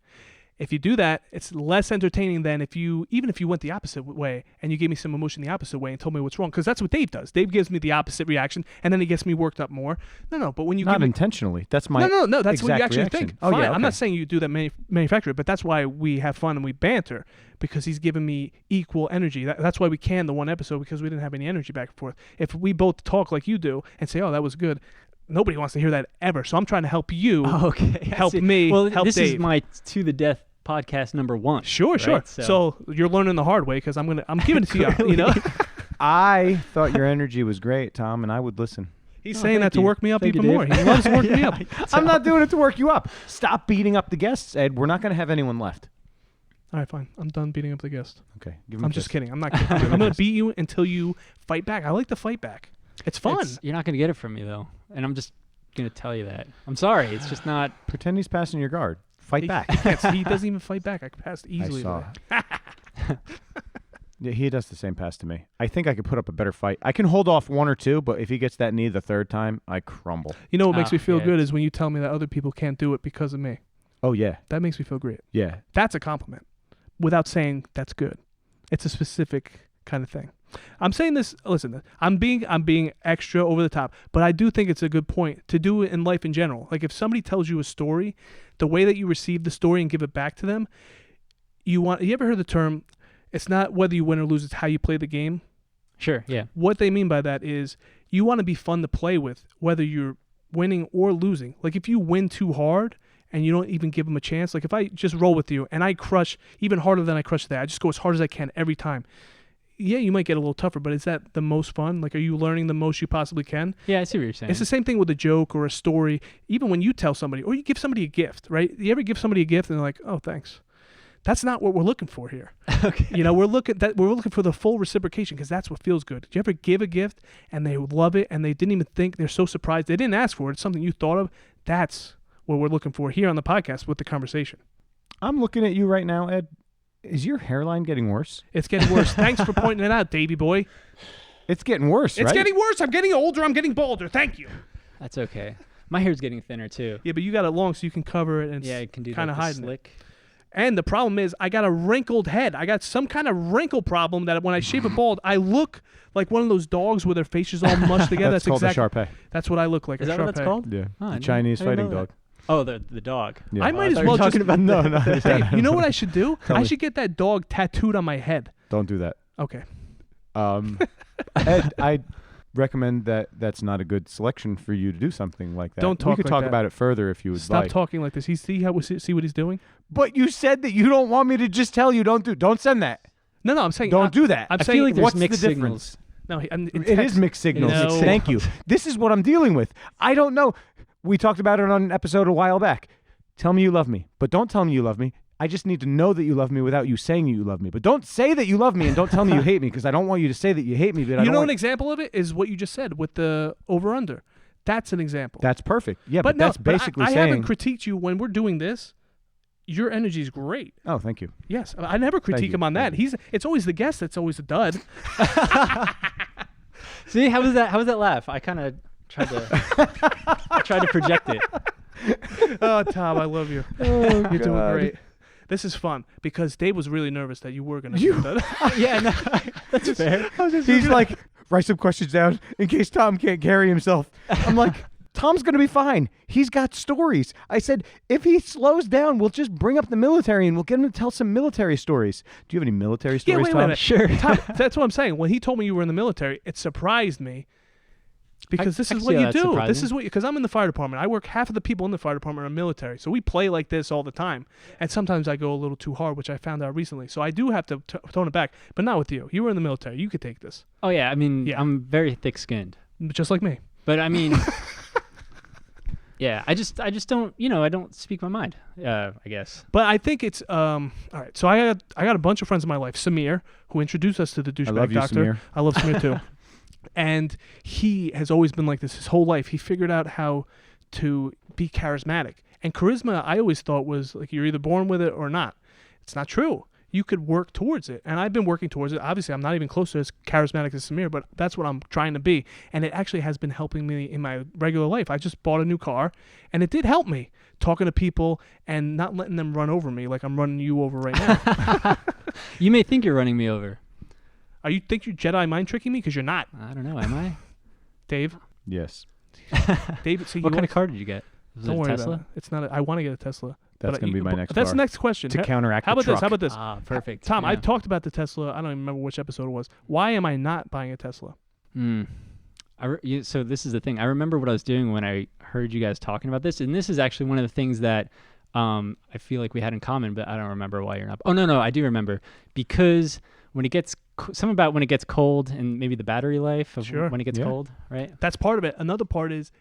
If you do that, it's less entertaining than even if you went the opposite way and you gave me some emotion the opposite way and told me what's wrong. Because that's what Dave does. Dave gives me the opposite reaction, and then he gets me worked up more. No. But when you not intentionally, that's my no. That's what you actually reaction. think. Oh, Fine. yeah, okay. I'm not saying you do that manufacture it, but that's why we have fun and we banter, because he's giving me equal energy. That's why we canned the one episode, because we didn't have any energy back and forth. If we both talk like you do and say, "Oh, that was good," nobody wants to hear that ever. So I'm trying to help you. Help me. Well, help this Dave. is my to the death podcast number 1. Sure. Right? So you're learning the hard way, because I'm giving it to you. You know. I thought your energy was great, Tom, and I would listen. He's saying that to work me up even more. He loves working me up. I'm not doing it to work you up. Stop beating up the guests, Ed. We're not going to have anyone left. All right, fine. I'm done beating up the guest. Okay. Give him I'm just kidding. I'm not kidding. I'm going to beat you until you fight back. I like to fight back. It's fun. You're not going to get it from me, though. And I'm just going to tell you that. I'm sorry. It's just not. Pretend he's passing your guard. Fight back. He doesn't even fight back. I passed easily. I saw. Yeah, he does the same pass to me. I think I could put up a better fight. I can hold off 1 or 2, but if he gets that knee the 3rd time, I crumble. You know what makes me feel good is when you tell me that other people can't do it because of me. Oh, yeah. That makes me feel great. Yeah. That's a compliment. without saying that's good. It's a specific kind of thing. I'm saying this, listen, I'm being extra over the top, but I do think it's a good point to do it in life in general. Like if somebody tells you a story, the way that you receive the story and give it back to them, you ever heard the term, it's not whether you win or lose, it's how you play the game? Sure, yeah. What they mean by that is you want to be fun to play with, whether you're winning or losing. Like if you win too hard and you don't even give them a chance, like if I just roll with you and I crush even harder than I crush today, I just go as hard as I can every time. Yeah, you might get a little tougher, but is that the most fun? Like, are you learning the most you possibly can? Yeah, I see what you're saying. It's the same thing with a joke or a story. Even when you tell somebody, or you give somebody a gift, right? You ever give somebody a gift and they're like, "Oh, thanks." That's not what we're looking for here. Okay. You know, we're looking for the full reciprocation because that's what feels good. Did you ever give a gift and they love it and they didn't even think, they're so surprised they didn't ask for it? It's something you thought of. That's what we're looking for here on the podcast with the conversation. I'm looking at you right now, Ed. Is your hairline getting worse? It's getting worse. Thanks for pointing it out, Davey boy. It's getting worse, It's right? getting worse. I'm getting older. I'm getting balder. Thank you. That's okay. My hair's getting thinner too. Yeah, but you got it long so you can cover it and Yeah, I can do kind of like the hiding it. slick. And the problem is I got a wrinkled head. I got some kind of wrinkle problem that when I shave it bald, I look like one of those dogs with their faces all mushed together. That's called a Shar Pei. That's what I look like. Is a that what that's Shar-Pei. called? Yeah, Oh, I the didn't- Chinese I didn't fighting know dog. that. Oh, the dog. Yeah. I might as thought you well were just talking about no, the- no. Hey, you know what I should do? Tell I me. should get that dog tattooed on my head. Don't do that. Okay. Ed, I recommend that that's not a good selection for you to do something like that. Don't We talk could like talk that. about it further if you would Stop like. talking like this. See what he's doing? But you said that you don't want me to just tell you don't send that. No, I'm saying Don't do that. I'm I saying feel like there's what's the mixed difference? signals. no. It is mixed signals. No. mixed Thank you. This is what I'm dealing with. I don't know. We talked about it on an episode a while back. Tell me you love me, but don't tell me you love me. I just need to know that you love me without you saying you love me. But don't say that you love me and don't tell me you hate me because I don't want you to say that you hate me. But I You don't know want... an example of it is what you just said with the over/under. That's an example. That's perfect. Yeah, but no, that's basically I saying. haven't critiqued you when we're doing this. Your energy is great. Oh, thank you. Yes, I never critique you, him on that. thank It's always the guest that's always a dud. See, how was that laugh? I kind of tried to project it. Oh, Tom, I love you. You're doing great. This is fun because Dave was really nervous that you were going to do that. Yeah, no, that's fair. He's like, write some questions down in case Tom can't carry himself. I'm like, Tom's going to be fine. He's got stories. I said, if he slows down, we'll just bring up the military and we'll get him to tell some military stories. Do you have any military stories, wait a Tom? minute. Sure. Tom, that's what I'm saying. When he told me you were in the military, it surprised me because this I is can what see you how that's do. This surprising. is what because I'm in the fire department. I work half of the people in the fire department are military, so we play like this all the time. And sometimes I go a little too hard, which I found out recently. So I do have to tone it back, but not with you. You were in the military. You could take this, Oh yeah, I mean, Yeah. I'm very thick-skinned, just like me. but I mean, yeah, I just don't, I don't speak my mind. I guess. But I think it's all right. So I got a bunch of friends in my life. Samir, who introduced us to the douchebag love you, doctor. Samir. I love Samir too. And he has always been like this his whole life. He figured out how to be charismatic. And charisma, I always thought was like you're either born with it or not. It's not true. You could work towards it. And I've been working towards it. Obviously, I'm not even close to as charismatic as Samir, but that's what I'm trying to be. And it actually has been helping me in my regular life. I just bought a new car, and it did help me talking to people and not letting them run over me like I'm running you over right now. You may think you're running me over. You think you're Jedi mind tricking me? Because you're not, I don't know. Am I? Dave. Yes. Dave, see, What kind of car did you get? Was Don't it a worry Tesla? about it. It's not. I want to get a Tesla. That's but going to be my next That's car. the next question. To counteract How the about this? truck. How about this? Ah, perfect. Tom, I Yeah. talked about the Tesla. I don't even remember which episode it was. Why am I not buying a Tesla? So this is the thing. I remember what I was doing when I heard you guys talking about this, and this is actually one of the things that I feel like we had in common, but I don't remember why you're not. Oh no, I do remember because when it gets something about when it gets cold and maybe the battery life of Sure. when it gets Yeah. cold, right? That's part of it. Another part is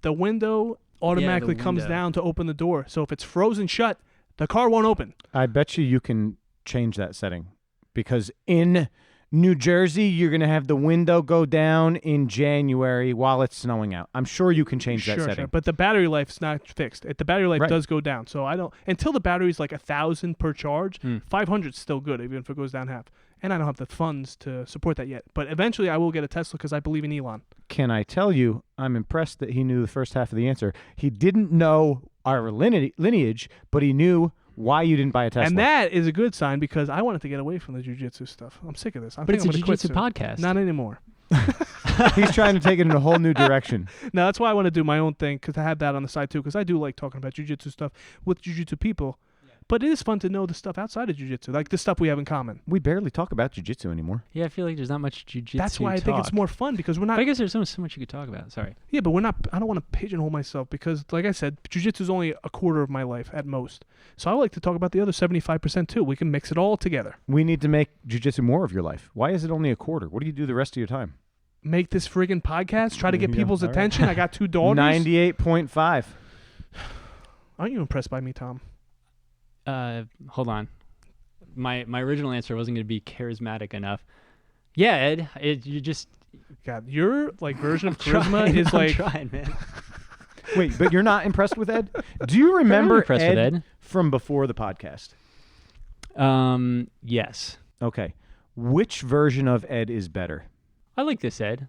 the window automatically comes window. down to open the door. So if it's frozen shut, the car won't open. I bet you can change that setting because in New Jersey, you're going to have the window go down in January while it's snowing out. I'm sure you can change that setting. Sure. But the battery life's not fixed. The battery life Right. does go down. So I don't until the battery's like 1,000 per charge. 500 is still good, even if it goes down half. And I don't have the funds to support that yet. But eventually, I will get a Tesla because I believe in Elon. Can I tell you, I'm impressed that he knew the first half of the answer. He didn't know our lineage, but he knew why you didn't buy a Tesla. And that is a good sign because I wanted to get away from the jiu-jitsu stuff. I'm sick of this. But it's a jiu-jitsu podcast. Not anymore. He's trying to take it in a whole new direction. No, that's why I want to do my own thing because I have that on the side too because I do like talking about jiu-jitsu stuff with jiu-jitsu people. But it is fun to know the stuff outside of jiu-jitsu, like the stuff we have in common. We barely talk about jiu-jitsu anymore. Yeah, I feel like there's not much jiu-jitsu That's why I think it's more fun because we're not. But I guess there's so much you could talk about. Sorry. Yeah, but we're not. I don't want to pigeonhole myself because, like I said, jiu-jitsu is only a quarter of my life at most. So I like to talk about the other 75% too. We can mix it all together. We need to make jiu-jitsu more of your life. Why is it only a quarter? What do you do the rest of your time? Make this friggin' podcast. Try to get Yeah, people's all right. attention. I got 2 daughters. 98.5. Aren't you impressed by me, Tom? Hold on. My original answer wasn't going to be charismatic enough. Yeah, Ed, you just God, your like version of I'm charisma trying, is I'm like. trying, man. Wait, but you're not impressed with Ed? Do you remember impressed with Ed. from before the podcast? Yes. Okay. Which version of Ed is better? I like this, Ed.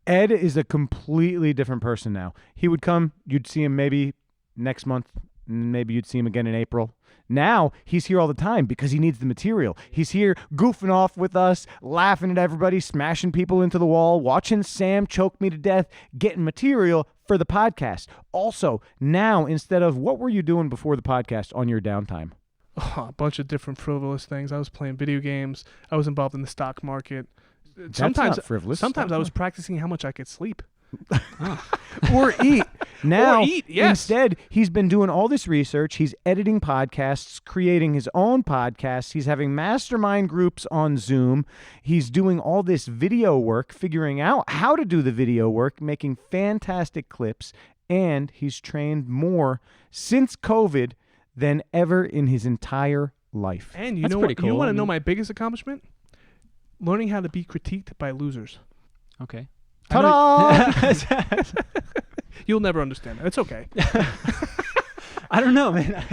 Ed is a completely different person now. He would come, you'd see him maybe next month, maybe you'd see him again in April. Now he's here all the time because he needs the material. He's here goofing off with us, laughing at everybody, smashing people into the wall, watching Sam choke me to death, getting material for the podcast. Also, now instead of what were you doing before the podcast on your downtime? A bunch of different frivolous things. I was playing video games. I was involved in the stock market. That's Sometimes not frivolous. Sometimes I was practicing how much I could sleep. or eat. Now, Or eat, yes. instead, he's been doing all this research. He's editing podcasts, creating his own podcasts. He's having mastermind groups on Zoom. He's doing all this video work, figuring out how to do the video work, making fantastic clips, and he's trained more since COVID than ever in his entire life. And you That's know pretty what? You cool. want I to know mean- my biggest accomplishment? Learning how to be critiqued by losers. Okay. Ta-da! You'll never understand it. It's okay. I don't know, man.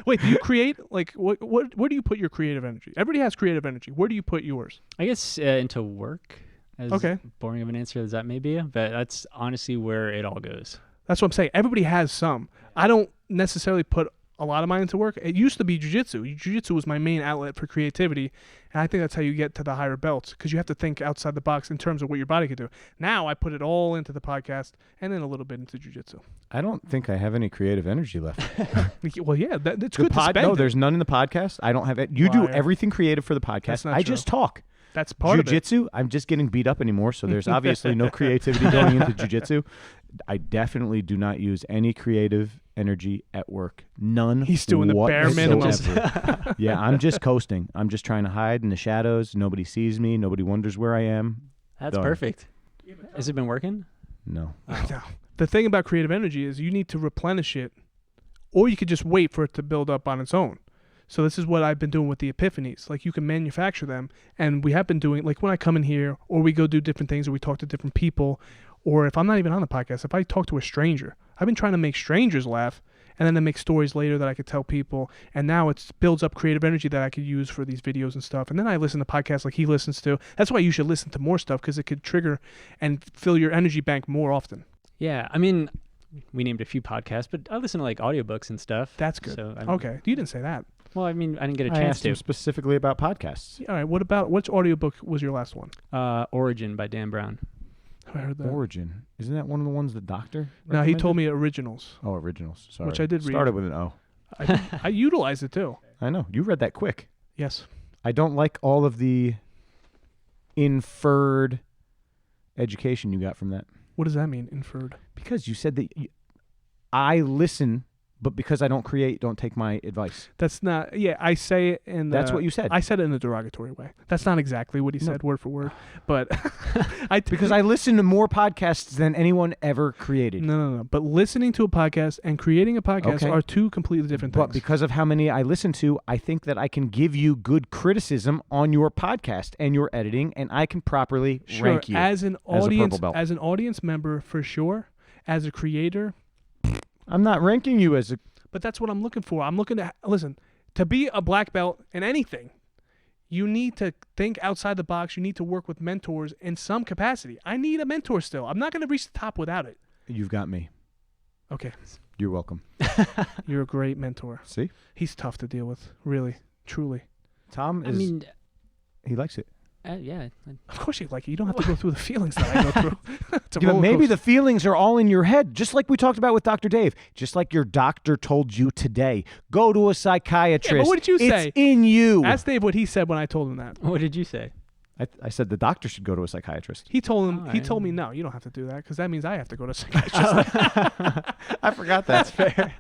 Wait, do you create like what? Where do you put your creative energy? Everybody has creative energy. Where do you put yours? I guess into work. As Okay. boring of an answer as that may be, but that's honestly where it all goes. That's what I'm saying. Everybody has some. I don't necessarily put a lot of mine into work. It used to be jiu-jitsu. Jiu-jitsu was my main outlet for creativity, and I think that's how you get to the higher belts because you have to think outside the box in terms of what your body can do. Now I put it all into the podcast and then a little bit into jiu-jitsu. I don't think I have any creative energy left. Well, yeah, it's The good to spend No, it. there's none in the podcast. I don't have it. You do Liar. everything creative for the podcast. That's not I true. just talk. That's part of it. Jiu-jitsu, I'm just getting beat up anymore, so there's obviously no creativity going into jiu-jitsu. I definitely do not use any creative energy at work. None. He's doing the bare minimum. whatsoever. Yeah, I'm just coasting. I'm just trying to hide in the shadows. Nobody sees me. Nobody wonders where I am. That's Done. perfect. Has it been working? No. No. The thing about creative energy is you need to replenish it, or you could just wait for it to build up on its own. So this is what I've been doing with the epiphanies. Like you can manufacture them, and we have been doing like when I come in here, or we go do different things, or we talk to different people, or if I'm not even on the podcast, if I talk to a stranger, I've been trying to make strangers laugh, and then I make stories later that I could tell people, and now it builds up creative energy that I could use for these videos and stuff. And then I listen to podcasts like he listens to. That's why you should listen to more stuff because it could trigger and fill your energy bank more often. Yeah, I mean, we named a few podcasts, but I listen to like audiobooks and stuff. That's good. So Okay, you didn't say that. Well, I mean, I didn't get a I chance asked him to. specifically about podcasts. All right, which audiobook was your last one? Origin by Dan Brown. I heard that. Origin. Isn't that one of the ones the doctor No, he told recommended? me originals. Oh, originals. Sorry. Which I did read. Started with an O. I utilize it too. I know. You read that quick. Yes. I don't like all of the inferred education you got from that. What does that mean, inferred? Because you said that I listen, but because I don't create, don't take my advice. That's not. Yeah, I say it in. That's what you said. I said it in a derogatory way. That's not exactly what he said, word for word. But Because I listen to more podcasts than anyone ever created. No. But listening to a podcast and creating a podcast Okay. are two completely different But things. because of how many I listen to, I think that I can give you good criticism on your podcast and your editing, and I can properly sure, rank you as an as a audience, purple belt. as an audience member, for sure. As a creator, I'm not ranking you as a... but that's what I'm looking for. I'm looking to listen to be a black belt in anything. You need to think outside the box. You need to work with mentors in some capacity. I need a mentor still. I'm not going to reach the top without it. You've got me. Okay. You're welcome. You're a great mentor. See? He's tough to deal with, really, truly. Tom I is, mean, he likes it. yeah. Of course you like it. You don't have to go through the feelings that I go through. It's a Yeah, but roller maybe coaster. the feelings are all in your head, just like we talked about with Dr. Dave. Just like your doctor told you today. Go to a psychiatrist. Yeah, but what did you say? It's in you. Ask Dave what he said when I told him that. What did you say? I said the doctor should go to a psychiatrist. He told him. Oh, He I told me know. no. You don't have to do that because that means I have to go to a psychiatrist. I forgot that. That's fair.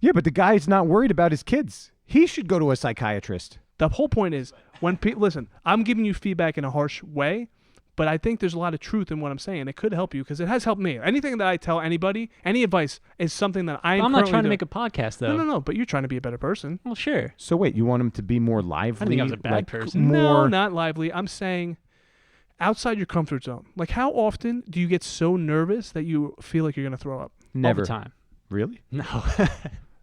Yeah, but the guy's not worried about his kids. He should go to a psychiatrist. The whole point is when people listen. I'm giving you feedback in a harsh way, but I think there's a lot of truth in what I'm saying. It could help you because it has helped me. Anything that I tell anybody, any advice is something that I'm not trying to doing. make a podcast, though. No. But you're trying to be a better person. Well, sure. So wait, you want him to be more lively? I think I was a bad like, person. More... No, not lively. I'm saying outside your comfort zone. Like how often do you get so nervous that you feel like you're gonna throw up? Never. All the time. Really? No.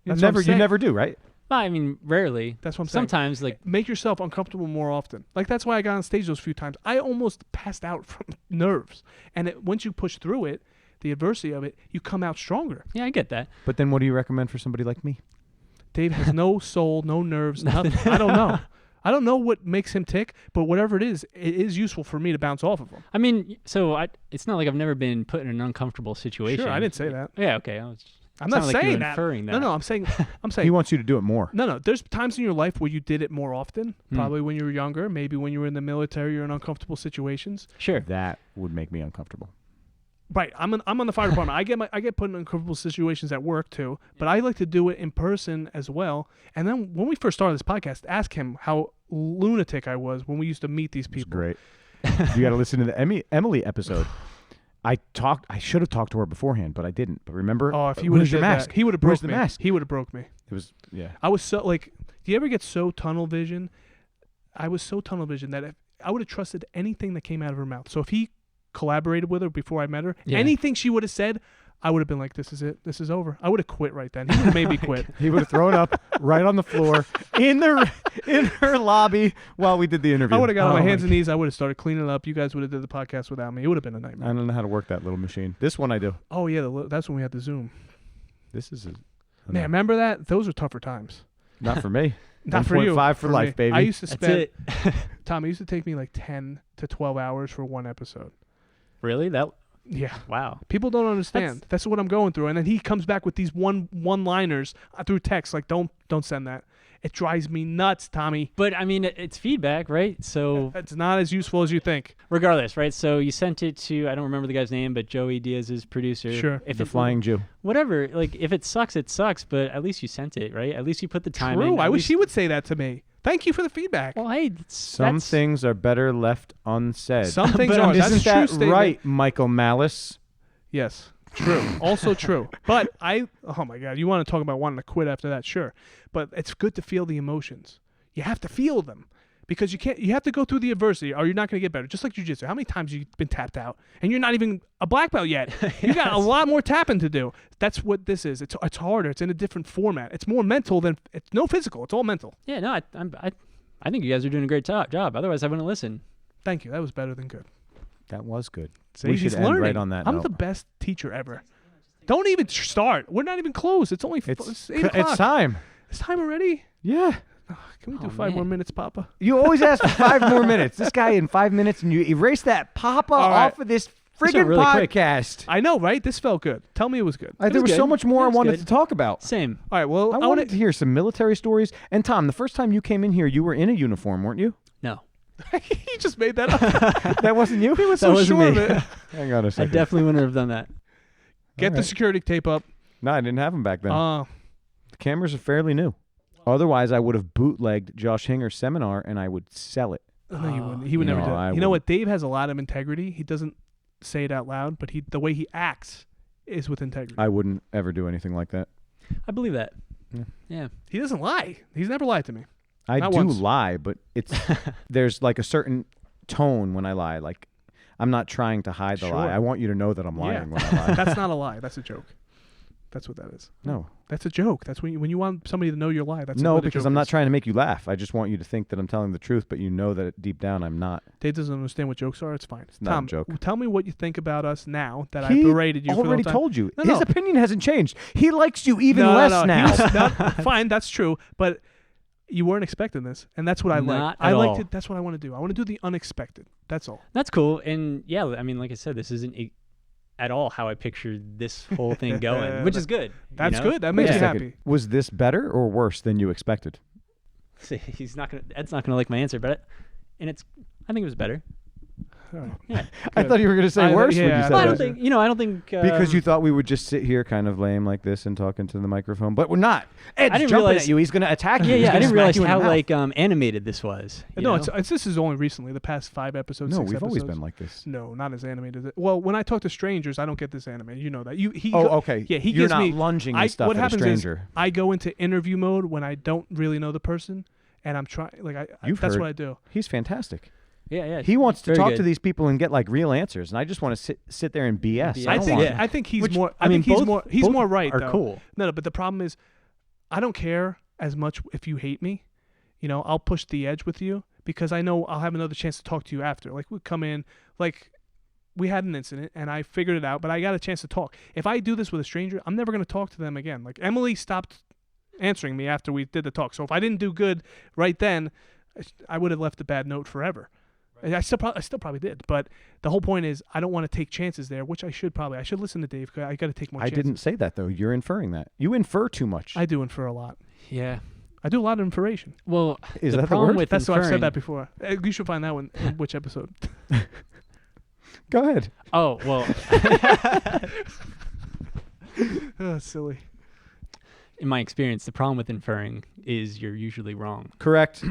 That's what Never. I'm You saying. never do, right? I mean, rarely. That's what I'm saying. Sometimes, like, Make yourself uncomfortable more often. Like that's why I got on stage those few times. I almost passed out from nerves. And once you push through it, the adversity of it, you come out stronger. yeah, I get that. But then what do you recommend for somebody like me? Dave has no soul, no nerves, nothing. I don't know. I don't know what makes him tick, but whatever it is useful for me to bounce off of him. I mean, it's not like I've never been put in an uncomfortable situation. Sure, I didn't say that. Yeah, okay. I'm not sounded like you saying were that. inferring that. No, I'm saying He wants you to do it more. No. There's times in your life where you did it more often. Probably when you were younger. Maybe when you were in the military, you're in uncomfortable situations. Sure. That would make me uncomfortable. Right. I'm on the fire department. I get put in uncomfortable situations at work too. But I like to do it in person as well. And then when we first started this podcast, ask him how lunatic I was when we used to meet these It's people. great. You got to listen to the Emily episode. I should have talked to her beforehand, but I didn't. But remember, Oh, if he would have where's your did mask? that, he would have Where's broke the me. mask? He would have broke me. It was I was so like. Do you ever get so tunnel vision? I was so tunnel vision that if I would have trusted anything that came out of her mouth. So if he collaborated with her before I met her, Yeah. anything she would have said, I would have been like, "This is it. This is over." I would have quit right then. He would have made me quit. He would have thrown up right on the floor in her lobby while we did the interview. I would have got on my Oh hands and knees. I would have started cleaning up. You guys would have did the podcast without me. It would have been a I nightmare. don't know how to work that little machine. This one I do. Oh yeah, that's when we had the Zoom. This is Man, remember that? Those were tougher times. not for me. Not for you. 1.5 for life, me. baby. I used to That's spend. it. Tom, it used to take me like 10 to 12 hours for one episode. Really? Yeah. Wow. People don't understand. That's what I'm going through. And then he comes back with these one-liners through text like, don't send that. It drives me nuts, Tommy. But I mean, it's feedback, right? So It's not as useful as you think. regardless, right? So you sent it to, I don't remember the guy's name, but Joey Diaz's producer. Sure. If The it, Flying Jew. whatever, like if it sucks, it sucks. But at least you sent it, right? At least you put the time in. True. I At wish least- he would say that to me. Thank you for the feedback. Well, hey, Some that's, things are better left unsaid. Some things But are. That's Isn't a true that statement. right, Michael Malice? Yes. True. Also true. But oh my God, you want to talk about wanting to quit after that? Sure. But it's good to feel the emotions. You have to feel them because you have to go through the adversity or you're not going to get better. Just like jiu-jitsu. How many times have you been tapped out and you're not even a black belt yet? You got a lot more tapping to do. That's what this is. It's harder. It's in a different format. It's more mental than it's no physical. It's all mental. Yeah, no, I think you guys are doing a great job. Otherwise, I wouldn't listen. Thank you. That was better than good. That was good. See, We he's should end learning. right on that I'm note. the best teacher ever. Don't even start. We're not even close. It's only it's 8 o'clock. It's time. It's time already. Yeah. Can we do Oh, 5 more man. minutes, Papa? You always ask for 5 more minutes. This guy in 5 minutes, and you erase that Papa All right. off of this went friggin' really quick. podcast. I know, right? This felt good. Tell me it was good. There was was so good. much more It I was wanted good. to talk about. Same. All right. Well, I I wanted want to hear some military stories. And Tom, the first time you came in here, you were in a uniform, weren't you? No, he just made that up. That wasn't you? He was That so wasn't sure of me. it. Hang on a I second. definitely wouldn't have done that. Get All the right. security tape up. No, I didn't have them back then. Uh, The cameras are fairly new. Otherwise, I would have bootlegged Josh Hinger's seminar and I would sell it. no, you wouldn't. He would never No, do I it. You know what? wouldn't. Dave has a lot of integrity. He doesn't say it out loud, but the way he acts is with integrity. I wouldn't ever do anything like that. I believe that. Yeah. Yeah. He doesn't lie. He's never lied to me. I Not do once. lie, but it's there's like a certain tone when I lie. Like I'm not trying to hide the lie. Sure. I want you to know that I'm lying Yeah. when I lie. That's not a lie. That's a joke. That's what that is. No. That's a joke. That's when you want somebody to know your lie. That's No, what a because joke I'm not is. trying to make you laugh. I just want you to think that I'm telling the truth, but you know that deep down I'm not. Dave doesn't understand what jokes are. It's fine. not Tom, a joke. tell me what you think about us now that He I berated you for the already whole time. told you. No, His no. opinion hasn't changed. He likes you even No, less no, now. Fine, that's true. But you weren't expecting this, and that's what I like. Not I at like all. to. That's what I want to do. I want to do the unexpected. That's all. That's cool. And yeah, I mean, like I said, this isn't at all how I pictured this whole thing going, which is good. That's you know? good. That Wait makes a me second. happy. Was this better or worse than you expected? He's not gonna. Ed's not gonna like my answer, but I think it was better. All right. Yeah. I thought you were going to say worse when you yeah, said Well, I that. don't think. I don't think. Because you thought we would just sit here kind of lame like this and talk into the microphone, but we're not. Ed's didn't jumping realize- at you. He's going to attack you. Yeah, He's yeah. I gonna didn't smack realize you in the how mouth. like animated this was. you No, know? this is only recently, the past 5 episodes. No, 6 we've always episodes. been like this. No, not as animated. Well, when I talk to strangers, I don't get this animated. You know that. Oh, okay. Yeah, he You're gives not me lunging and stuff what at a happens stranger. is I go into interview mode when I don't really know the person, and I'm trying. Like You've that's heard- what I do. He's fantastic. Yeah. He wants to Very talk good. to these people and get like real answers, and I just want to sit there and BS. I don't think- want yeah. I think he's Which, more. I mean, think he's both- more. He's both more right. Are though. cool. No, but the problem is, I don't care as much if you hate me. You know, I'll push the edge with you because I know I'll have another chance to talk to you after. Like we come in, like we had an incident and I figured it out, but I got a chance to talk. If I do this with a stranger, I'm never going to talk to them again. Like Emily stopped answering me after we did the talk. So if I didn't do good right then, I would have left a bad note forever. I still probably did, but the whole point is I don't want to take chances there, which I should probably. I should listen to Dave. 'Cause I got to take more. I chances. didn't say that though. You're inferring that. You infer too much. I do infer a lot. Yeah. I do a lot of information. Well, Is the that the problem word? with That's why I've inferring, said that before. You should find that one. In which episode? Go ahead. Oh well, Oh, silly. in my experience, the problem with inferring is you're usually wrong. Correct.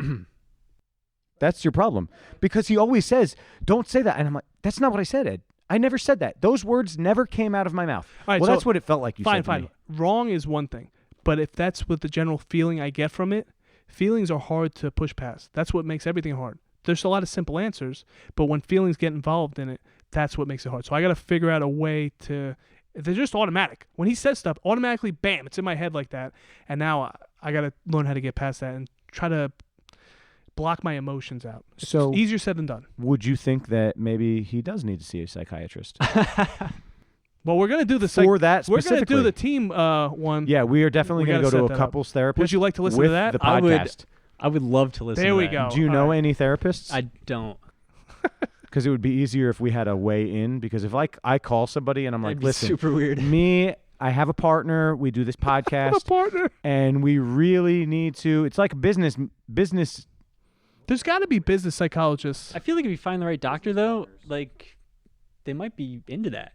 That's your problem. Because he always says, don't say that. And I'm like, that's not what I said, Ed. I never said that. Those words never came out of my mouth. All right, Well, so that's what it felt like you Fine, said to fine. me. Wrong is one thing, but if that's what the general feeling I get from it, feelings are hard to push past. That's what makes everything hard. There's a lot of simple answers, but when feelings get involved in it, that's what makes it hard. So I got to figure out a way to. They're just automatic. When he says stuff, automatically, bam, it's in my head like that. And now I got to learn how to get past that and try to block my emotions out. It's So- easier said than done. Would you think that maybe he does need to see a psychiatrist? Well, we're gonna do the For that we're gonna do specifically. the team one. Yeah, we are definitely We going to gotta go to set a that up. couples therapist. Would you like to listen to with that? the I would- podcast. I would love to listen. There to we that. go. Do you All know right. any therapists? I don't. Because it would be easier if we had a way in. Because if like I call somebody and I'm like, That'd be listen, super weird. me, I have a partner. We do this I'm a podcast, partner. and we really need to. It's like a business. There's got to be business psychologists. I feel like if you find the right doctor, though, like they might be into that,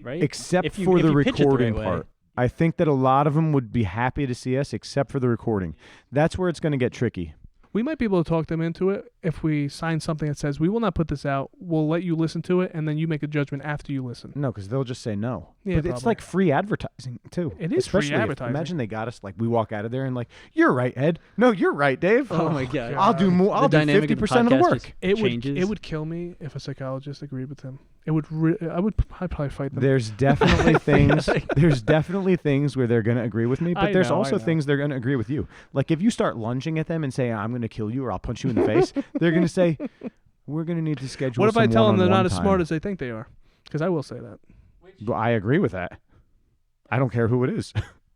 right? Except If you- for if the you pitch it the recording right way. part. I think that a lot of them would be happy to see us, except for the recording. That's where it's going to get tricky. We might be able to talk them into it if we sign something that says we will not put this out. We'll let you listen to it, and then you make a judgment after you listen. No, because they'll just say no. Yeah, but it's probably. like free advertising too. It is free Especially if- advertising. Imagine they got us like we walk out of there and like, you're right, Ed. No, you're right, Dave. Oh my God. I'll do more. I'll the do dynamic of the 50% of the podcast work. just It changes. would kill me if a psychologist agreed with him. It would. I'd probably fight them. There's definitely things. There's definitely things where they're going to agree with me, but I there's know, I also know. things they're going to agree with you. Like if you start lunging at them and say, "I'm going to kill you" or "I'll punch you in the face," they're going to say, "We're going to need to schedule." What if I some tell them they're one-on-one not as time." smart as they think they are? Because I will say that. Well, I agree with that. I don't care who it is.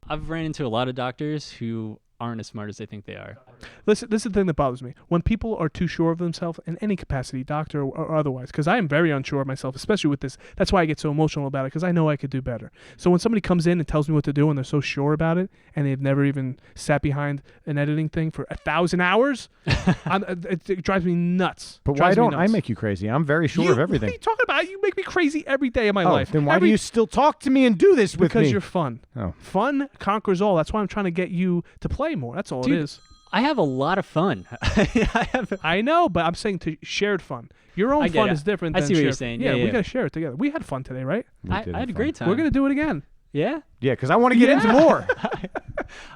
I've ran into a lot of doctors who aren't as smart as they think they are. Listen, this is the thing that bothers me. When people are too sure of themselves in any capacity, doctor or otherwise, because I am very unsure of myself, especially with this. That's why I get so emotional about it, because I know I could do better. So when somebody comes in and tells me what to do and they're so sure about it, and they've never even sat behind an editing thing for 1,000 hours, it drives me nuts. But why Drives me don't I nuts. make you crazy? I'm very sure You- of everything. What are you talking about? You make me crazy every day of my Oh, life. then why do you still talk to me and do this with Because me? you're fun. Oh. Fun conquers all. That's why I'm trying to get you to play more. That's all Dude, it is. I have a lot of fun. I have. I know, but I'm saying to shared fun. Your own I get fun it. is different I than see what you're shared- saying. Yeah, Yeah, we yeah. got to share it together. We had fun today, right? We I did had have a fun. great time. We're going to do it again. Yeah. Yeah, because I want to get into more.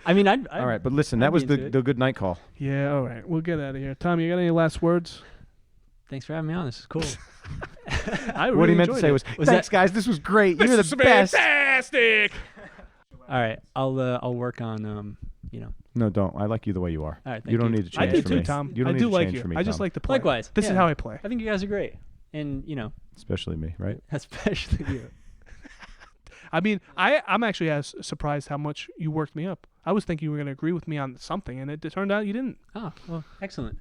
I mean, I'd All right, but listen, I'd that was be the, into it. the good night call. Yeah, all right. We'll get out of here. Tom, you got any last words? Thanks for having me on. This is cool. I What he really meant to enjoyed say it. was, Was thanks, that- guys. This was great. This You're is the best. fantastic. All right, I'll work on No, don't. I like you the way you are. All right, thank You don't you. need to I change do for too, me. Tom. You don't I need do to like change you. for me, I just Tom. like to play. Likewise. This is yeah. how I play. I think you guys are great, and Especially me, right? especially you. I mean, I'm actually as surprised how much you worked me up. I was thinking you were going to agree with me on something, and it turned out you didn't. Oh, well, excellent.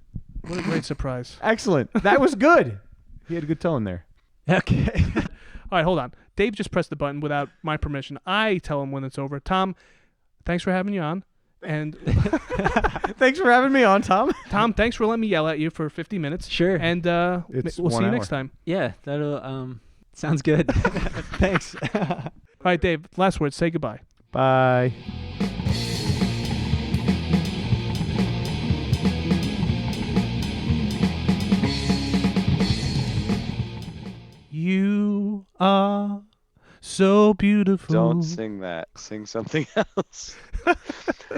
What a great surprise. Excellent. That was good. He had a good tone there. Okay. All right, hold on. Dave just pressed the button without my permission. I tell him when it's over. Tom, thanks for having you on. And Thanks for having me on, Tom. Tom, thanks for letting me yell at you for 50 minutes. Sure. And It's we'll see 1 you hour. next time. Yeah, that'll sounds good. Thanks. All right, Dave, last words. Say goodbye. Bye. You are so beautiful. Don't sing that. Sing something else.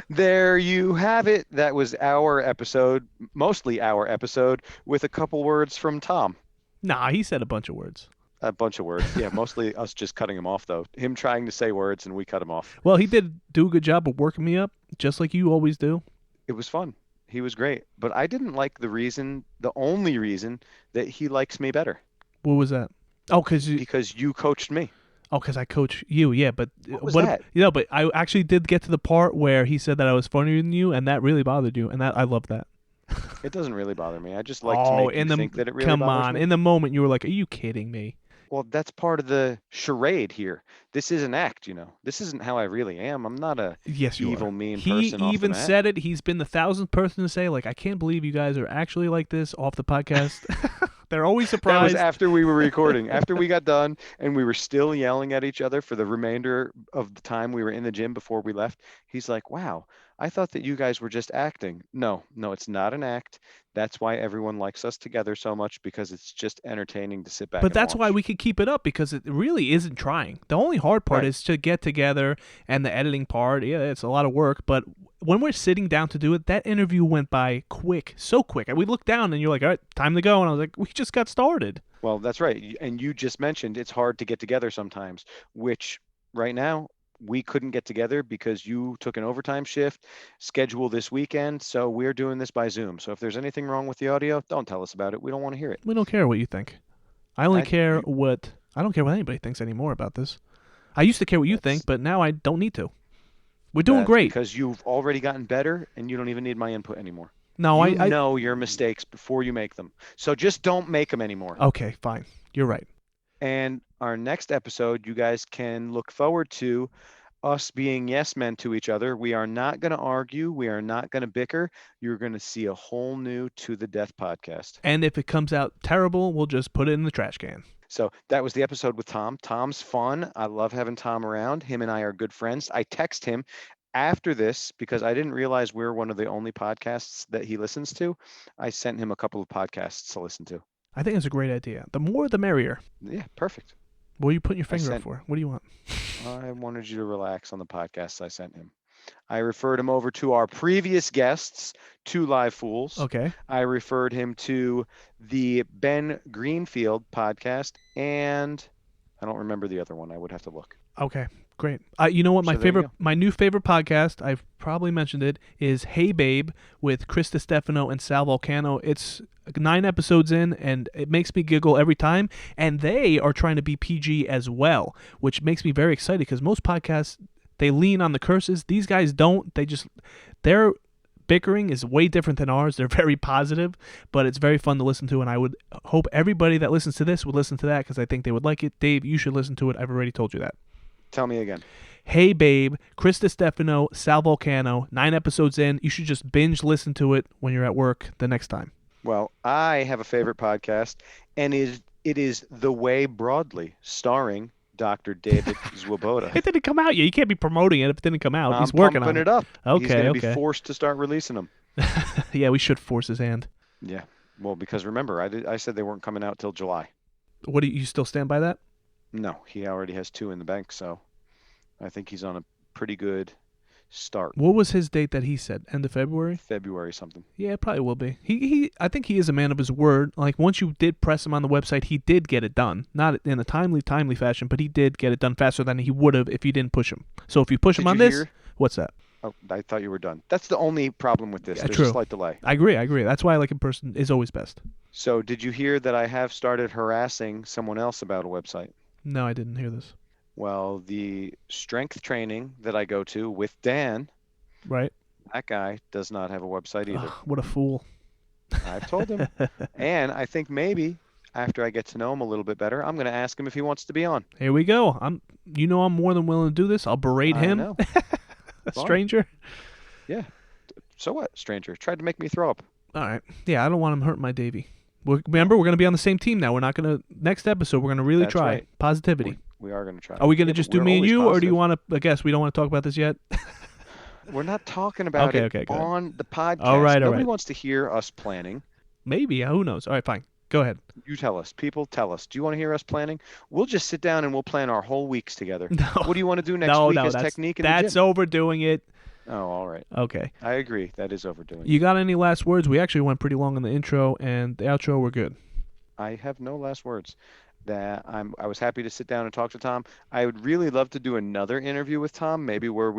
There you have it. That was our episode, mostly our episode, with a couple words from Tom. Nah, he said a bunch of words. A bunch of words. Yeah, mostly us just cutting him off, though. Him trying to say words and we cut him off. Well, he did do a good job of working me up, just like you always do. It was fun. He was great. But I didn't like the only reason that he likes me better, What was that? Oh, because you coached me. because I coach you. Yeah, but What was that? But I actually did get to the part where he said that I was funnier than you, and that really bothered you, and that I love that. It doesn't really bother me. I just like to make you think that it really come bothers on, me. in the moment you were like, "Are you kidding me?" Well, that's part of the charade here. This is an act, This isn't how I really am. I'm not a Yes, you evil, are. mean He person off the even mat. said it. He's been the 1,000th person to say, like, I can't believe you guys are actually like this off the podcast. They're always That surprised. was after we were recording, after we got done, and we were still yelling at each other for the remainder of the time we were in the gym before we left. He's like, wow, I thought that you guys were just acting. No, it's not an act. That's why everyone likes us together so much, because it's just entertaining to sit back But and that's why watch. we could keep it up, because it really isn't trying. The only hard part Right. is to get together, and the editing part. Yeah, it's a lot of work. But when we're sitting down to do it, that interview went by quick, so quick. And we looked down, and you're like, all right, time to go. And I was like, we just got started. Well, that's right. And you just mentioned it's hard to get together sometimes, which right now we couldn't get together because you took an overtime shift schedule this weekend. So we're doing this by Zoom. So if there's anything wrong with the audio, don't tell us about it. We don't want to hear it. We don't care what you think. I only care you- what I don't care what anybody thinks anymore about this. I used to care what you That's- think, but now I don't need to. We're doing That's great. because you've already gotten better and you don't even need my input anymore. No, You I know your mistakes before you make them. So just don't make them anymore. okay, fine. You're right. And our next episode, you guys can look forward to us being yes men to each other. We are not going to argue. We are not going to bicker. You're going to see a whole new To the Death podcast. And if it comes out terrible, we'll just put it in the trash can. So that was the episode with Tom. Tom's fun. I love having Tom around. Him and I are good friends. I text him after this because I didn't realize we're one of the only podcasts that he listens to. I sent him a couple of podcasts to listen to. I think it's a great idea. The more, the merrier. Yeah, perfect. What are you putting your finger up sent- for? What do you want? I wanted you to relax on the podcasts I sent him. I referred him over to our previous guests, Two Live Fools. Okay. I referred him to the Ben Greenfield podcast, and I don't remember the other one. I would have to look. Okay. Great. You know what? My So there you favorite, go. my new favorite podcast, I've probably mentioned it, is Hey Babe with Chris Stefano and Sal Volcano. It's 9 episodes in, and it makes me giggle every time. And they are trying to be PG as well, which makes me very excited because most podcasts, they lean on the curses. These guys don't. Their bickering is way different than ours. They're very positive, but it's very fun to listen to. And I would hope everybody that listens to this would listen to that because I think they would like it. Dave, you should listen to it. I've already told you that. Tell me again. Hey Babe, Chris Stefano, Sal Volcano, 9 episodes in. You should just binge listen to it when you're at work the next time. Well, I have a favorite podcast, and it is The Way Broadly, starring Dr. David Swoboda. It didn't come out yet. You can't be promoting it if it didn't come out. I'm He's working on pumping it. it up. He's Okay, going to okay. be forced to start releasing them. Yeah, we should force his hand. Yeah. Well, because remember, I said they weren't coming out till July. What do you still stand by that? No, he already has 2 in the bank, so I think he's on a pretty good start. What was his date that he said? End of February? February something. Yeah, it probably will be. I think he is a man of his word. Like, once you did press him on the website, he did get it done. Not in a timely fashion, but he did get it done faster than he would have if you didn't push him. So if you push him Did on you this, hear? what's that? Oh, I thought you were done. That's the only problem with this. Yeah, There's true. a slight delay. I agree. That's why I like in person is always best. So did you hear that I have started harassing someone else about a website? No, I didn't hear this. Well, the strength training that I go to with Dan, Right? that guy does not have a website either. Ugh, what a fool. I've told him. And I think maybe after I get to know him a little bit better, I'm going to ask him if he wants to be on. Here we go. I'm more than willing to do this. I'll berate I him. know. A Fine. stranger. Yeah. So what, stranger? Tried to make me throw up. All right. Yeah, I don't want him hurting my Davy. Remember, we're going to be on the same team now. We're not going to. Next episode, we're going to really That's try right. positivity. We are going to try. Are we going to Yeah, just but do we're me and always you, or do you positive. want to? I guess we don't want to talk about this yet. We're not talking about Okay, it okay, good. on the podcast. All right. Nobody wants to hear us planning. Maybe. Who knows? All right, fine. Go ahead. You tell us. People tell us. Do you want to hear us planning? We'll just sit down and we'll plan our whole weeks together. No. What do you want to do next No, week no, as that's technique in the that's gym? overdoing it. Oh, all right. Okay. I agree. That is overdoing it. You got any last words? We actually went pretty long in the intro, and the outro we're good. I have no last words. I was happy to sit down and talk to Tom. I would really love to do another interview with Tom, maybe where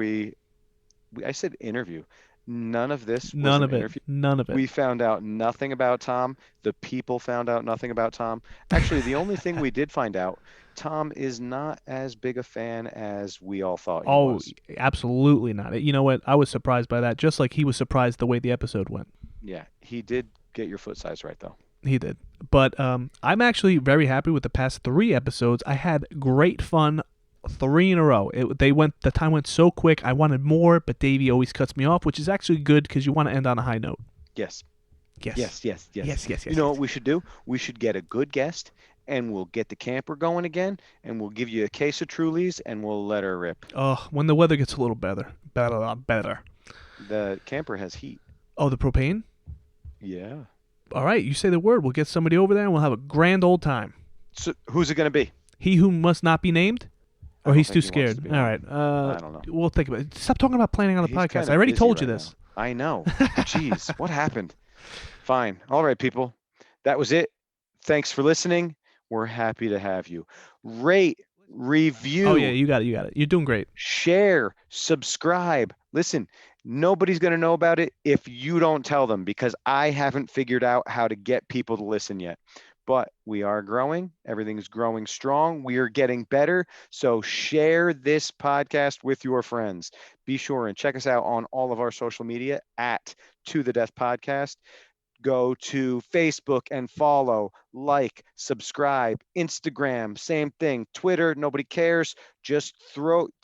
I said interview. None of this was None an of it. interview. None of it. We found out nothing about Tom. The people found out nothing about Tom. Actually, the only thing we did find out, Tom is not as big a fan as we all thought he was. Absolutely not. You know what? I was surprised by that, just like he was surprised the way the episode went. Yeah, he did get your foot size right, though. He did. But I'm actually very happy with the past 3 episodes. I had great fun 3 in a row. The time went so quick. I wanted more, but Davey always cuts me off, which is actually good because you want to end on a high note. Yes. Yes. Yes. You know what we should do? We should get a good guest, and we'll get the camper going again, and we'll give you a case of Trulies, and we'll let her rip. Oh, when the weather gets a little better. Better. The camper has heat. Oh, the propane? Yeah. All right, you say the word. We'll get somebody over there, and we'll have a grand old time. So who's it going to be? He who must not be named? I Or don't he's too think he wants to scared? be All named. right. I don't know. We'll think about it. Stop talking about planning on the He's podcast. kinda I already busy told you right this. now. I know. Jeez, what happened? Fine. All right, people. That was it. Thanks for listening. We're happy to have you. Rate, review. Oh, yeah, you got it. You're doing great. Share, subscribe. Listen, nobody's going to know about it if you don't tell them, because I haven't figured out how to get people to listen yet. But we are growing. Everything's growing strong. We are getting better. So share this podcast with your friends. Be sure and check us out on all of our social media at To The Death Podcast. Go to Facebook and follow, like, subscribe. Instagram, same thing. Twitter, nobody cares. Just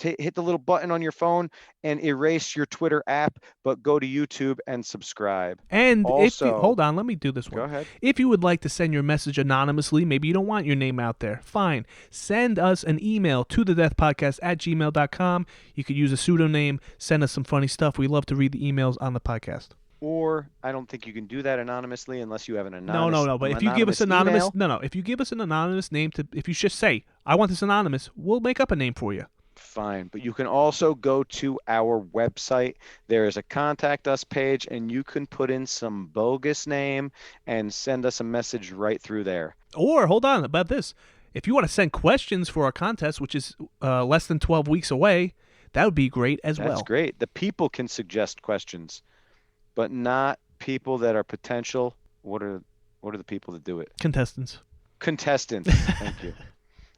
hit the little button on your phone and erase your Twitter app, but go to YouTube and subscribe. And Also, hold on, let me do this one. Go ahead. If you would like to send your message anonymously, maybe you don't want your name out there, fine. Send us an email to thedeathpodcast@gmail.com. You could use a pseudonym. Send us some funny stuff. We love to read the emails on the podcast. Or I don't think you can do that anonymously unless you have an anonymous. No. But if you give us anonymous, email. if you give us an anonymous name if you just say, I want this anonymous, we'll make up a name for you. Fine, but you can also go to our website. There is a contact us page, and you can put in some bogus name and send us a message right through there. Or hold on about this. If you want to send questions for our contest, which is less than 12 weeks away, that would be great as well. That's great. The people can suggest questions, but not people that are potential. What are the people that do it? Contestants. Thank you.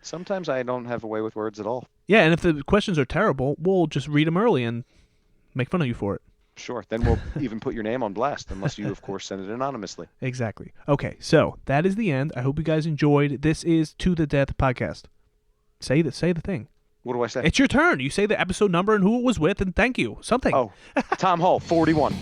Sometimes I don't have a way with words at all. Yeah, and if the questions are terrible, we'll just read them early and make fun of you for it. Sure. Then we'll even put your name on blast, unless you, of course, send it anonymously. Exactly. Okay, so that is the end. I hope you guys enjoyed. This is To The Death Podcast. Say the thing. What do I say? It's your turn. You say the episode number and who it was with, and thank you. Something. Oh, Tom Hull, 41.